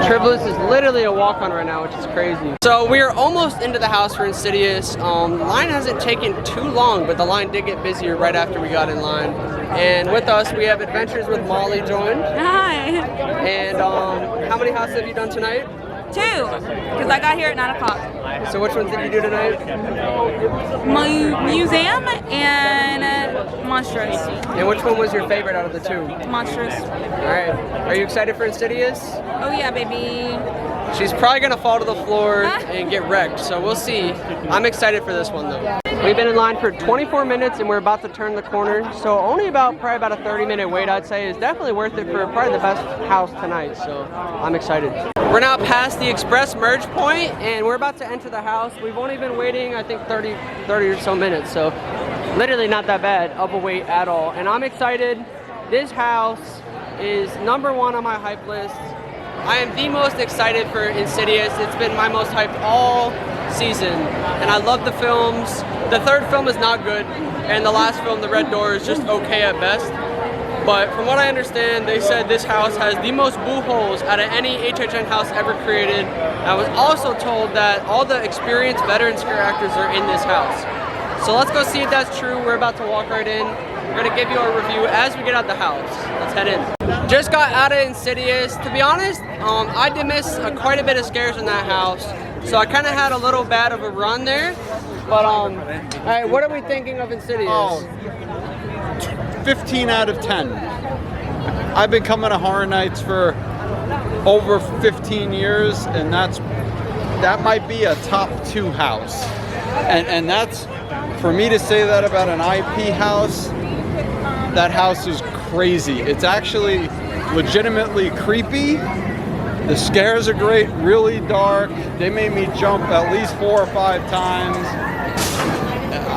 Triplets is literally a walk-on right now, which is crazy. So we're almost into the house for Insidious. Line hasn't taken too long, but the line did get busier right after we got in line. And with us, we have Adventures with Molly joined. Hi. And how many houses have you done tonight? 2, because I got here at 9 o'clock. So which ones did you do tonight? Museum and Monstrous. And which one was your favorite out of the 2? Monstrous. All right. Are you excited for Insidious? Oh yeah, baby. She's probably gonna fall to the floor and get wrecked, so we'll see. I'm excited for this one though. We've been in line for 24 minutes and we're about to turn the corner, so only probably about a 30-minute wait I'd say is definitely worth it for probably the best house tonight, so I'm excited. We're now past the Express merge point and we're about to enter the house. We've only been waiting I think 30 or so minutes, so literally not that bad of a wait at all. And I'm excited. This house is #1 on my hype list. I am the most excited for Insidious. It's been my most hyped all season, and I love the films. The 3rd film is not good, and the last film, The Red Door, is just okay at best. But from what I understand, they said this house has the most boo holes out of any HHN house ever created. I was also told that all the experienced veteran scare actors are in this house. So let's go see if that's true. We're about to walk right in. We're gonna give you a review as we get out the house. Let's head in. Just got out of Insidious. To be honest, I did miss quite a bit of scares in that house. So I kind of had a little bad of a run there. But all right, what are we thinking of Insidious? 15 out of 10. I've been coming to Horror Nights for over 15 years, and that might be a top 2 house. And that's, for me to say that about an IP house, that house is crazy. It's actually legitimately creepy. The scares are great, really dark. They made me jump at least 4 or 5 times.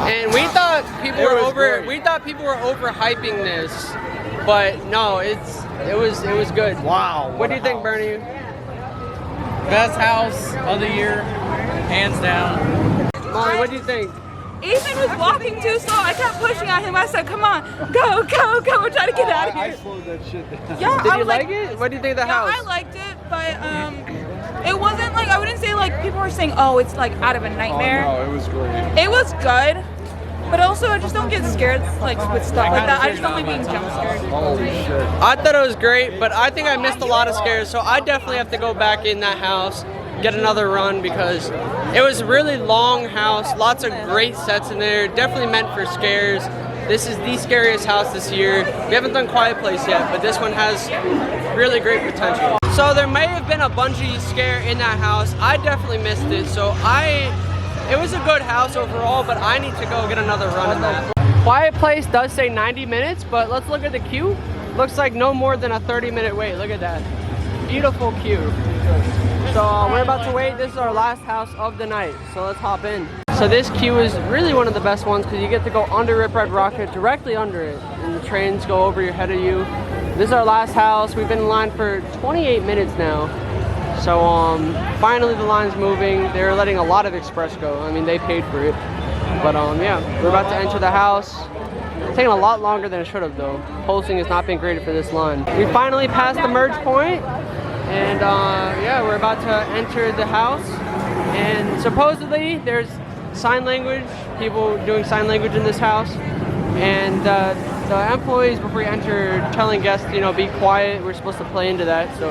And we thought people were overhyping this, but no, it was good. Wow. What do you think, Bernie? Best house of the year, hands down. Molly, what do you think? Ethan was walking too slow. I kept pushing on him. I said, come on, go, go, go. We're trying to get out of here. I slowed that shit down. Yeah, Did you like it? What do you think of the house? I liked it, but it wasn't like, I wouldn't say like people were saying, oh, it's like out of a nightmare. Oh, no, it was great. It was good, but also I just don't get scared like with stuff like that. I just don't like being jump scared. Holy shit. I thought it was great, but I think I missed a lot of scares, so I definitely have to go back in that house, get another run, because it was a really long house, lots of great sets in there, definitely meant for scares. This is the scariest house this year. We haven't done Quiet Place yet, but this one has really great potential. So there may have been a bungee scare in that house. I definitely missed it, so it was a good house overall, but I need to go get another run in that. Quiet Place does say 90 minutes, but let's look at the queue. Looks like no more than a 30-minute wait. Look at that. Beautiful queue. So we're about to wait. This is our last house of the night, so let's hop in. So this queue is really one of the best ones because you get to go under Rip Red Rocket, directly under it, and the trains go over your head of you. This is our last house. We've been in line for 28 minutes now. So finally the line's moving. They're letting a lot of Express go. I mean, they paid for it. But yeah, we're about to enter the house. It's taking a lot longer than it should have though. Pulsing has not been great for this line. We finally passed the merge point. And yeah, we're about to enter the house. And supposedly there's sign language, people doing sign language in this house. And the employees before we enter telling guests, you know, be quiet. We're supposed to play into that. So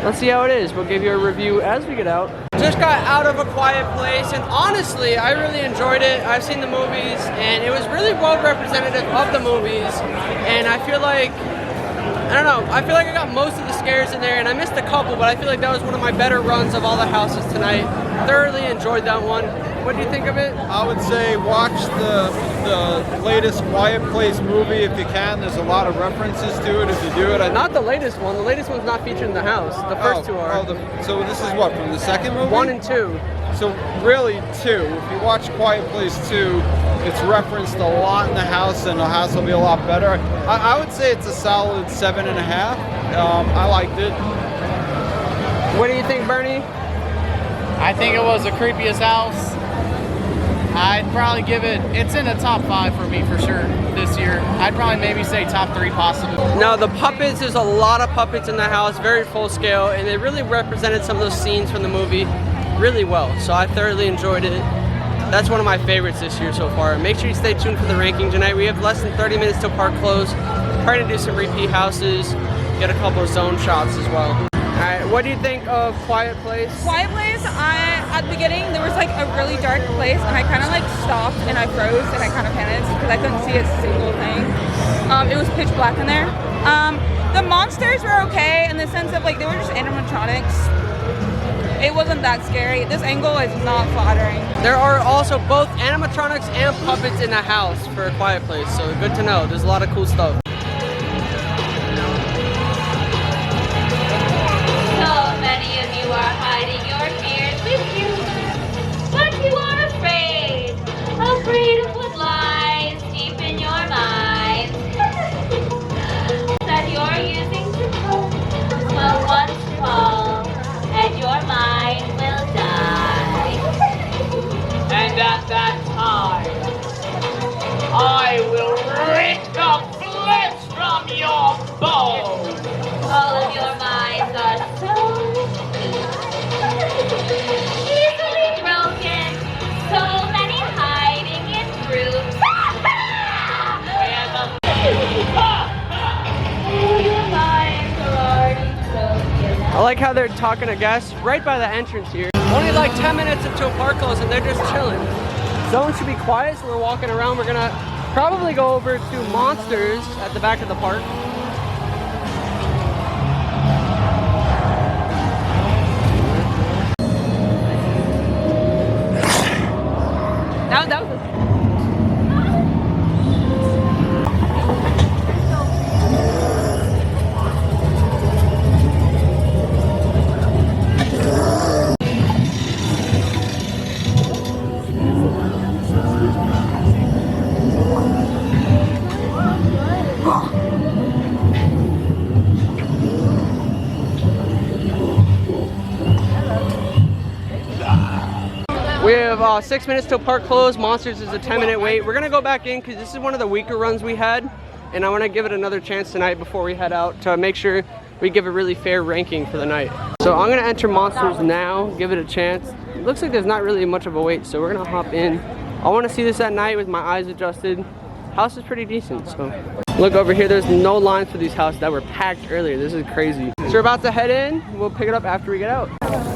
let's see how it is. We'll give you a review as we get out. Just got out of A Quiet Place, and honestly, I really enjoyed it. I've seen the movies, and it was really well representative of the movies. And I feel like, I don't know, I feel like I got most of the scares in there, and I missed a couple, but I feel like that was one of my better runs of all the houses tonight. Thoroughly enjoyed that one. What do you think of it? I would say watch the latest Quiet Place movie if you can. There's a lot of references to it if you do it. Not the latest one. The latest one's not featured in the house. The first two are. So this is what, from the second movie? 1 and 2. So really 2. If you watch Quiet Place 2, it's referenced a lot in the house, and the house will be a lot better. I would say it's a solid 7.5. I liked it. What do you think, Bernie? I think it was the creepiest house. I'd probably give it, it's in the top 5 for me for sure this year. I'd probably maybe say top 3 possibly. No, the puppets, there's a lot of puppets in the house, very full scale, and they really represented some of those scenes from the movie really well. So I thoroughly enjoyed it. That's one of my favorites this year so far. Make sure you stay tuned for the ranking tonight. We have less than 30 minutes till park close. Trying to do some repeat houses, get a couple of zone shots as well. Alright, what do you think of Quiet Place? Quiet Place, at the beginning, there was like a really dark place, and I kind of like stopped and I froze and I kind of panicked because I couldn't see a single thing. It was pitch black in there. The monsters were okay in the sense of like they were just animatronics. It wasn't that scary. This angle is not flattering. There are also both animatronics and puppets in the house for a Quiet Place, so good to know. There's a lot of cool stuff. Many of you are hiding your fears with you, but you are afraid of what lies deep in your mind, that you're using to cope will once fall, and your mind will die. And at that time, I will rip the flesh from your bones. All of your minds are so easily broken, so many hiding in groups. Your minds are already broken. I like how they're talking to guests right by the entrance here. Only like 10 minutes until park close and they're just chilling. Zone should be quiet, so we're walking around. We're gonna probably go over to Monsters at the back of the park. That was We have 6 minutes till park close. Monsters is a 10-minute wait. We're gonna go back in because this is one of the weaker runs we had, and I want to give it another chance tonight before we head out to make sure we give a really fair ranking for the night. So I'm gonna enter Monsters now, give it a chance. It looks like there's not really much of a wait, so we're gonna hop in. I want to see this at night with my eyes adjusted. House is pretty decent, so. Look over here, there's no lines for these houses that were packed earlier. This is crazy. So we're about to head in. We'll pick it up after we get out.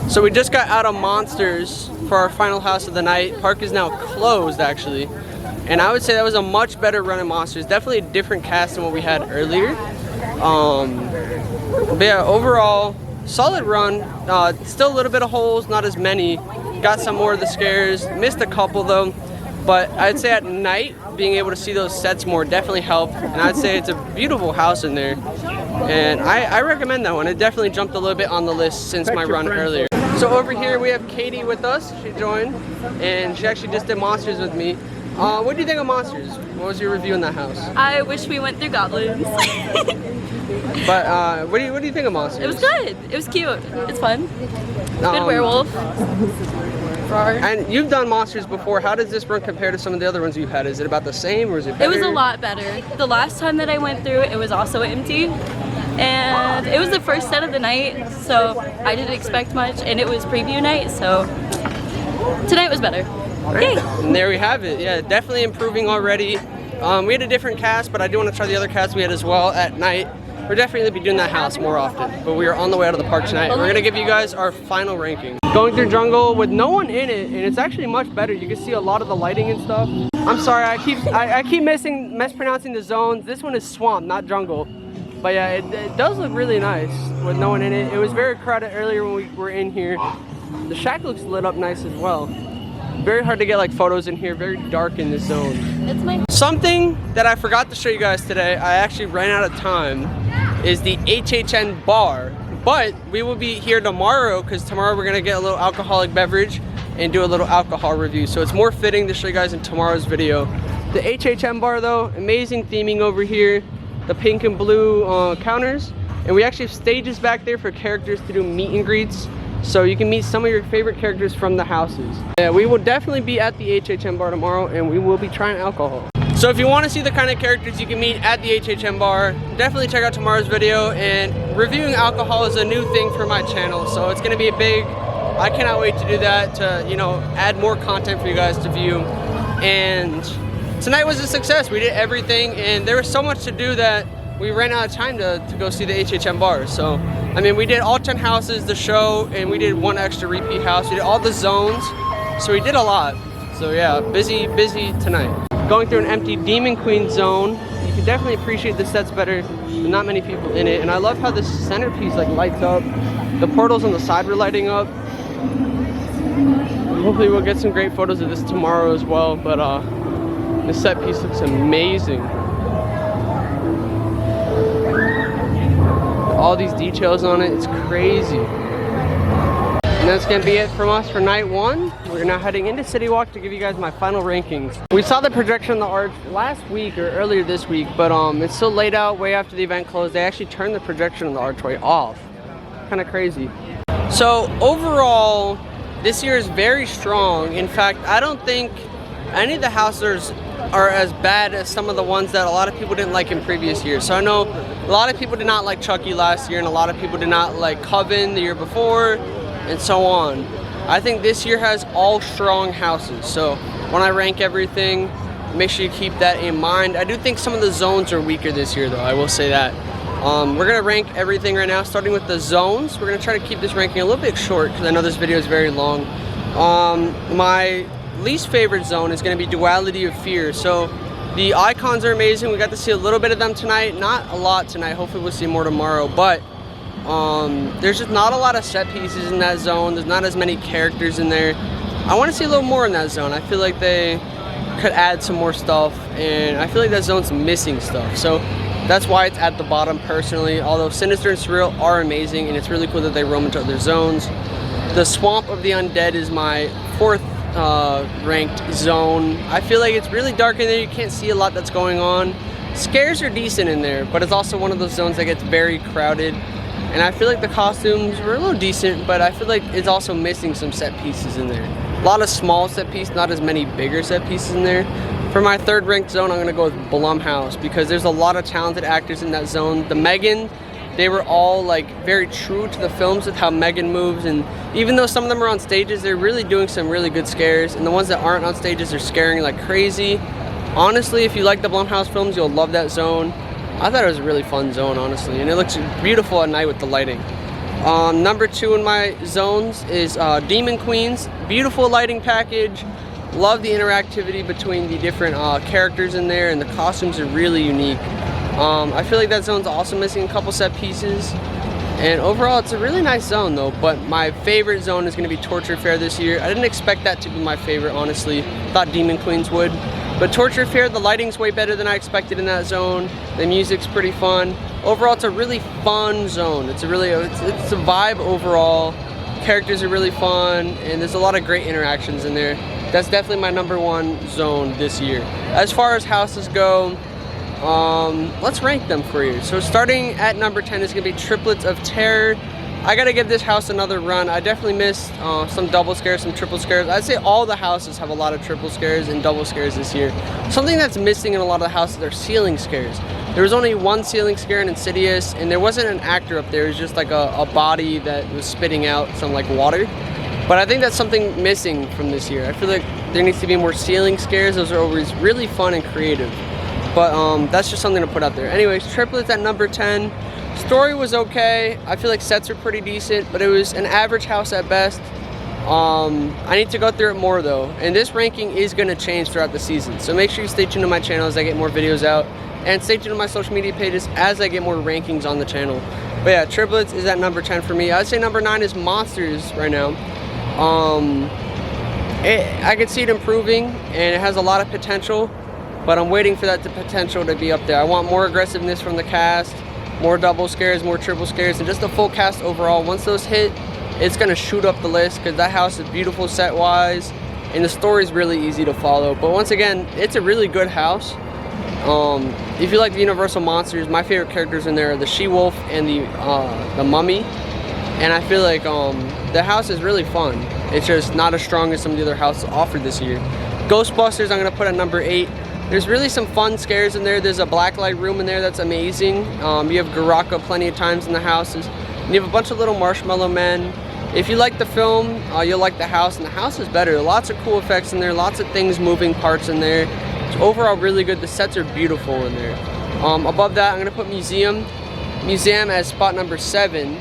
So we just got out of Monsters for our final house of the night. Park is now closed, actually. And I would say that was a much better run of Monsters. Definitely a different cast than what we had earlier. But yeah, overall, solid run. Still a little bit of holes, not as many. Got some more of the scares. Missed a couple though. But I'd say at night, being able to see those sets more definitely helped. And I'd say it's a beautiful house in there. And I recommend that one. It definitely jumped a little bit on the list since my run earlier. So over here we have Katie with us. She joined, and she actually just did Monsters with me. What do you think of Monsters? What was your review in that house? I wish we went through goblins. But what do you think of Monsters? It was good. It was cute. It's fun. Good werewolf. And you've done Monsters before. How does this run compare to some of the other ones you've had? Is it about the same or is it better? It was a lot better. The last time that I went through, it was also empty. And it was the first set of the night, so I didn't expect much. And it was preview night, so tonight was better. Right. And there we have it. Yeah, definitely improving already. We had a different cast, but I do want to try the other cast we had as well at night. We'll definitely be doing that house more often, but we are on the way out of the park tonight. We're gonna give you guys our final ranking. Going through jungle with no one in it, and it's actually much better. You can see a lot of the lighting and stuff. I'm sorry, I keep mispronouncing the zones. This one is swamp, not jungle. But yeah, it does look really nice with no one in it. It was very crowded earlier when we were in here. The shack looks lit up nice as well. very hard to get like photos in here, very dark in this zone. Something that I forgot to show you guys today, I actually ran out of time, is the HHN bar. But we will be here tomorrow because tomorrow we're gonna get a little alcoholic beverage and do a little alcohol review. So it's more fitting to show you guys in tomorrow's video. The HHN bar though, amazing theming over here. The pink and blue counters. And we actually have stages back there for characters to do meet and greets. So you can meet some of your favorite characters from the houses. Yeah, we will definitely be at the HHN bar tomorrow and we will be trying alcohol. So if you want to see the kind of characters you can meet at the HHN bar, definitely check out tomorrow's video. And reviewing alcohol is a new thing for my channel, so it's going to be a big, I cannot wait to do that, to, you know, add more content for you guys to view. And tonight was a success. We did everything and there was so much to do that we ran out of time to go see the HHN bar. So, I mean, we did all 10 houses, the show, and we did one extra repeat house. We did all the zones, so we did a lot. So yeah, busy tonight. Going through an empty Demon Queen zone, you can definitely appreciate the sets better. There's not many people in it, and I love how the centerpiece like lights up. The portals on the side were lighting up. Hopefully we'll get some great photos of this tomorrow as well, but the set piece looks amazing. All these details on it, it's crazy. And that's gonna be it from us for night one. We're now heading into City Walk to give you guys my final rankings. We saw the projection on the arch last week or earlier this week, but it's still laid out way after the event closed. They actually turned the projection on the archway off. Kind of crazy. So overall, this year is very strong. In fact, I don't think any of the houses are as bad as some of the ones that a lot of people didn't like in previous years. So I know a lot of people did not like Chucky last year, and a lot of people did not like Coven the year before, and so on. I think this year has all strong houses. So when I rank everything, make sure you keep that in mind. I do think some of the zones are weaker this year though, I will say that. We're gonna rank everything right now, starting with the zones. We're gonna try to keep this ranking a little bit short because I know this video is very long. My least favorite zone is gonna be Duality of Fear. So the icons are amazing. We got to see a little bit of them tonight, not a lot tonight. Hopefully we'll see more tomorrow, but there's just not a lot of set pieces in that zone. There's not as many characters in there. I want to see a little more in that zone. I feel like they could add some more stuff, and I feel like that zone's missing stuff. So that's why it's at the bottom personally, although Sinister and Surreal are amazing, and it's really cool that they roam into other zones. The Swamp of the Undead is my fourth ranked zone. I feel like it's really dark in there. You can't see a lot that's going on. Scares are decent in there, but it's also one of those zones that gets very crowded. And I feel like the costumes were a little decent, but I feel like it's also missing some set pieces in there. A lot of small set pieces, not as many bigger set pieces in there. For my third ranked zone, I'm gonna go with Blumhouse because there's a lot of talented actors in that zone. The Megan, they were all like very true to the films with how Megan moves, and even though some of them are on stages, they're really doing some really good scares, and the ones that aren't on stages are scaring like crazy. Honestly, if you like the Blumhouse films, you'll love that zone. I thought it was a really fun zone, honestly, and it looks beautiful at night with the lighting. Number 2 in my zones is Demon Queens. Beautiful lighting package. Love the interactivity between the different characters in there, and the costumes are really unique. I feel like that zone's also missing a couple set pieces. And overall, it's a really nice zone though, but my favorite zone is going to be Torture Fair this year. I didn't expect that to be my favorite, honestly. Thought Demon Queens would. But Torture Fair, the lighting's way better than I expected in that zone. The music's pretty fun. Overall, it's a really fun zone. It's a vibe overall. Characters are really fun, and there's a lot of great interactions in there. That's definitely my number 1 zone this year. As far as houses go, let's rank them for you. So starting at number 10 is gonna be Triplets of Terror. I gotta give this house another run. I definitely missed some double scares, some triple scares. I'd say all the houses have a lot of triple scares and double scares this year. Something that's missing in a lot of the houses are ceiling scares. There was only one ceiling scare in Insidious, and there wasn't an actor up there. It was just like a body that was spitting out some like water. But I think that's something missing from this year. I feel like there needs to be more ceiling scares. Those are always really fun and creative. But that's just something to put out there. Anyways, Triplets at number 10. Story was okay. I feel like sets are pretty decent, but it was an average house at best. I need to go through it more though, and this ranking is going to change throughout the season. So make sure you stay tuned to my channel as I get more videos out, and stay tuned to my social media pages as I get more rankings on the channel. But yeah, Triplets is at number 10 for me. I'd say number 9 is Monsters right now. I could see it improving, and it has a lot of potential, but I'm waiting for that potential to be up there. I want more aggressiveness from the cast, more double scares, more triple scares, and just the full cast overall. Once those hit, it's gonna shoot up the list because that house is beautiful set-wise, and the story's really easy to follow. But once again, it's a really good house. If you like the Universal monsters, my favorite characters in there are the She-Wolf and the Mummy, and I feel like the house is really fun. It's just not as strong as some of the other houses offered this year. Ghostbusters, I'm gonna put at number 8. There's really some fun scares in there. There's a blacklight room in there that's amazing. You have Garaka plenty of times in the houses. And you have a bunch of little marshmallow men. If you like the film, you'll like the house, and the house is better. Lots of cool effects in there, lots of things, moving parts in there. It's overall really good. The sets are beautiful in there. Above that, I'm gonna put Museum as spot number 7.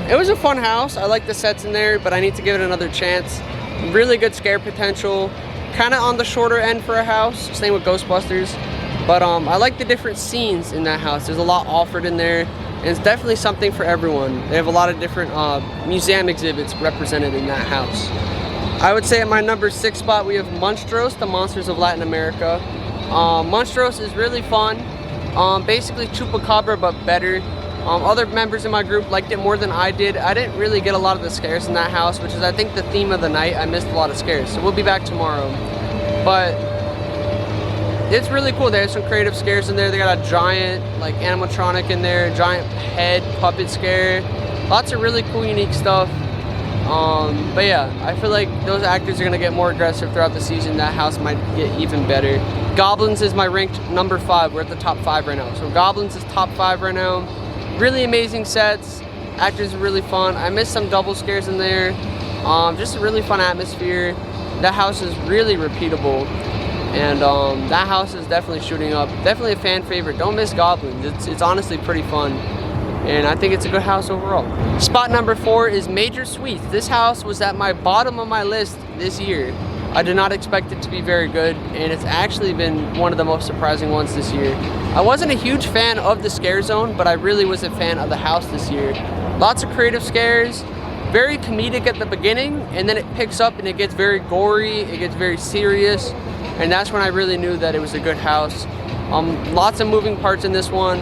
It was a fun house. I like the sets in there, but I need to give it another chance. Really good scare potential. Kind of on the shorter end for a house. Same with Ghostbusters. But I like the different scenes in that house. There's a lot offered in there, and it's definitely something for everyone. They have a lot of different museum exhibits represented in that house. I would say at my number 6 spot, we have Monstros, the Monsters of Latin America. Monstros is really fun. Basically Chupacabra, but better. Other members in my group liked it more than I did. I didn't really get a lot of the scares in that house, which is I think the theme of the night. I missed a lot of scares, so we'll be back tomorrow. But it's really cool. They have some creative scares in there. They got a giant like animatronic in there, giant head puppet scare. Lots of really cool, unique stuff. But yeah, I feel like those actors are gonna get more aggressive throughout the season. That house might get even better. Goblins is my ranked number 5. We're at the top 5 right now. So Goblins is top 5 right now. Really amazing sets. Actors are really fun. I missed some double scares in there. Just a really fun atmosphere. That house is really repeatable. And that house is definitely shooting up. Definitely a fan favorite. Don't miss Goblins. It's honestly pretty fun. And I think it's a good house overall. Spot number 4 is Major Suites. This house was at my bottom of my list this year. I did not expect it to be very good, and it's actually been one of the most surprising ones this year. I wasn't a huge fan of the scare zone, but I really was a fan of the house this year. Lots of creative scares, very comedic at the beginning, and then it picks up and it gets very gory, it gets very serious, and that's when I really knew that it was a good house. Lots of moving parts in this one.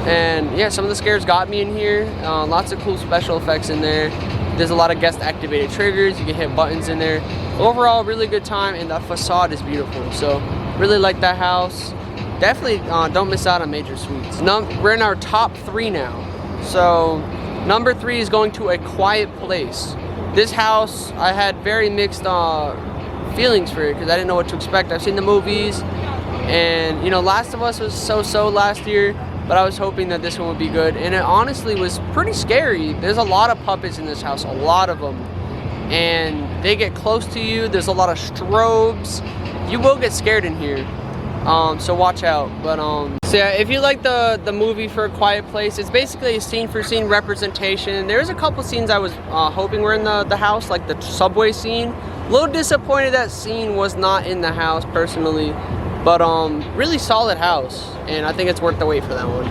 And yeah, some of the scares got me in here. Lots of cool special effects in there. There's a lot of guest activated triggers. You can hit buttons in there. Overall, really good time, and the facade is beautiful. So really like that house. Definitely don't miss out on Major Suites. We're in our top 3 now. So number 3 is going to A Quiet Place. This house, I had very mixed feelings for it because I didn't know what to expect. I've seen the movies, and you know, Last of Us was so-so last year. But I was hoping that this one would be good, and it honestly was pretty scary. There's a lot of puppets in this house, a lot of them, and they get close to you. There's a lot of strobes. You will get scared in here, so watch out. But so yeah, if you like the movie for A Quiet Place, it's basically a scene-for-scene representation. There's a couple scenes I was hoping were in the house, like the subway scene. A little disappointed that scene was not in the house personally. But really solid house, and I think it's worth the wait for that one.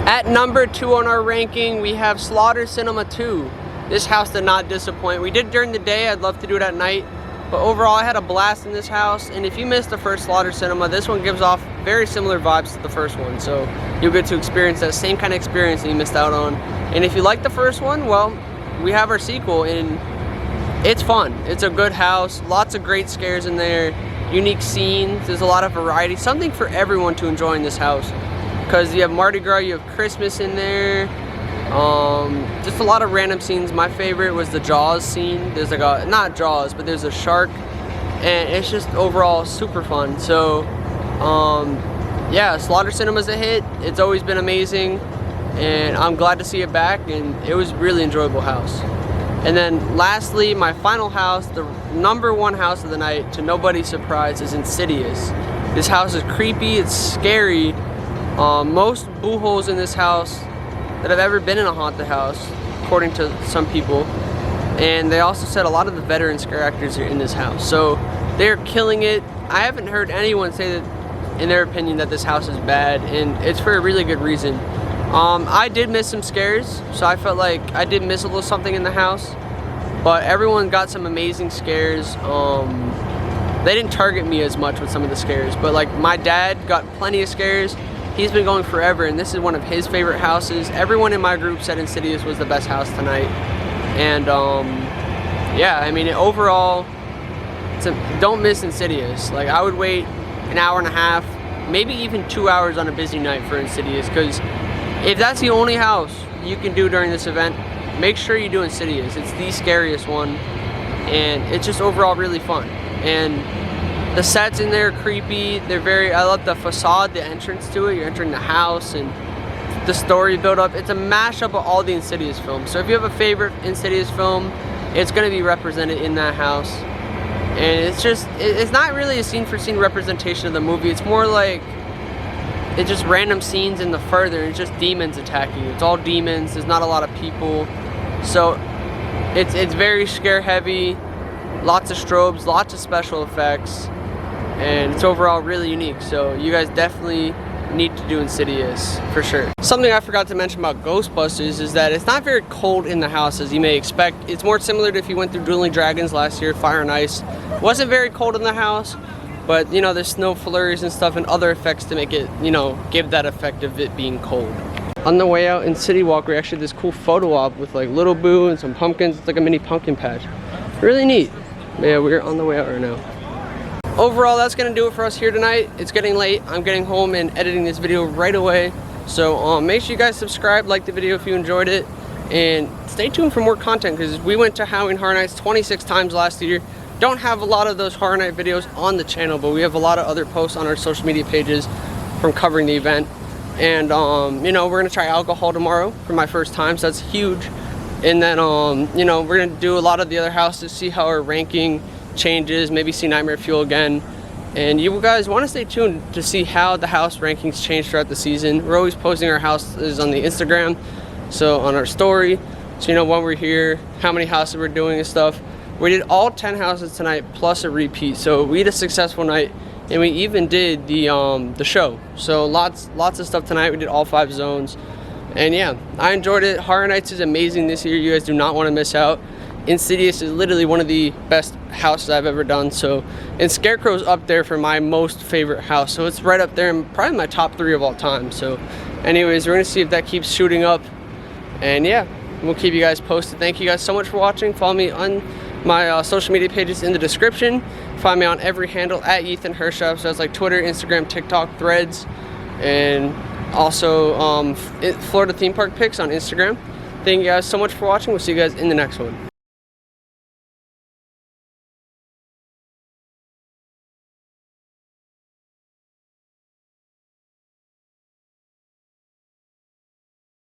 At number 2 on our ranking, we have Slaughter Cinema 2. This house did not disappoint. We did during the day. I'd love to do it at night, but overall I had a blast in this house. And if you missed the first Slaughter Cinema, this one gives off very similar vibes to the first one, so you'll get to experience that same kind of experience that you missed out on. And if you like the first one, well, we have our sequel, and it's fun. It's a good house, lots of great scares in there. Unique scenes, there's a lot of variety, something for everyone to enjoy in this house, because you have Mardi Gras, you have Christmas in there, just a lot of random scenes. My favorite was the Jaws scene. There's like a, not Jaws, but there's a shark, and it's just overall super fun. So yeah, Slaughter Cinema's a hit. It's always been amazing, and I'm glad to see it back, and it was a really enjoyable house. And then lastly, my final house, the number 1 house of the night, to nobody's surprise, is Insidious. This house is creepy, it's scary. Most boo holes in this house that have ever been in a haunted house, according to some people. And they also said a lot of the veteran scare actors are in this house. So they're killing it. I haven't heard anyone say that, in their opinion, that this house is bad, and it's for a really good reason. I did miss some scares, so I felt like I did miss a little something in the house. but everyone got some amazing scares. They didn't target me as much with some of the scares, but like my dad got plenty of scares. He's been going forever, and this is one of his favorite houses. Everyone in my group said Insidious was the best house tonight. And yeah, I mean, overall, don't miss Insidious. Like, I would wait an hour and a half, maybe even 2 hours on a busy night for Insidious, because if that's the only house you can do during this event, make sure you do Insidious. It's the scariest one, and it's just overall really fun. And the sets in there are creepy. I love the facade, the entrance to it. You're entering the house and the story build up. It's a mashup of all the Insidious films. So if you have a favorite Insidious film, it's gonna be represented in that house. And it's not really a scene for scene representation of the movie. It's more like, it's just random scenes in the further. It's just demons attacking you. It's all demons. There's not a lot of people. So it's very scare heavy. Lots of strobes, lots of special effects, and it's overall really unique. So you guys definitely need to do Insidious for sure. Something I forgot to mention about Ghostbusters is that it's not very cold in the house as you may expect. It's more similar to if you went through Dueling Dragons last year, Fire and Ice. It wasn't very cold in the house, but you know, there's snow flurries and stuff and other effects to make it, you know, give that effect of it being cold. On the way out in City Walk, we actually did this cool photo op with like Little Boo and some pumpkins. It's like a mini pumpkin patch. Really neat. But yeah, we're on the way out right now. Overall, that's gonna do it for us here tonight. It's getting late. I'm getting home and editing this video right away. So make sure you guys subscribe, like the video if you enjoyed it, and stay tuned for more content because we went to Halloween Horror Nights 26 times last year. Don't have a lot of those Horror Night videos on the channel, but we have a lot of other posts on our social media pages from covering the event. And you know, we're gonna try alcohol tomorrow for my first time, so that's huge. And then, you know, we're gonna do a lot of the other houses, see how our ranking changes, maybe see Nightmare Fuel again. And you guys wanna stay tuned to see how the house rankings change throughout the season. We're always posting our houses on the Instagram, so on our story. So you know when we're here, how many houses we're doing and stuff. We did all 10 houses tonight, plus a repeat. So we had a successful night, and we even did the show. So lots of stuff tonight. We did all 5 zones. And yeah, I enjoyed it. Horror Nights is amazing this year. You guys do not want to miss out. Insidious is literally one of the best houses I've ever done. So, and Scarecrow's up there for my most favorite house. So it's right up there and probably my top 3 of all time. So anyways, we're gonna see if that keeps shooting up. And yeah, we'll keep you guys posted. Thank you guys so much for watching. Follow me on my social media pages in the description. Find me on every handle at Ethan Hershoff. So that's like Twitter, Instagram, TikTok, Threads, and also Florida Theme Park Pics on Instagram. Thank you guys so much for watching. We'll see you guys in the next one.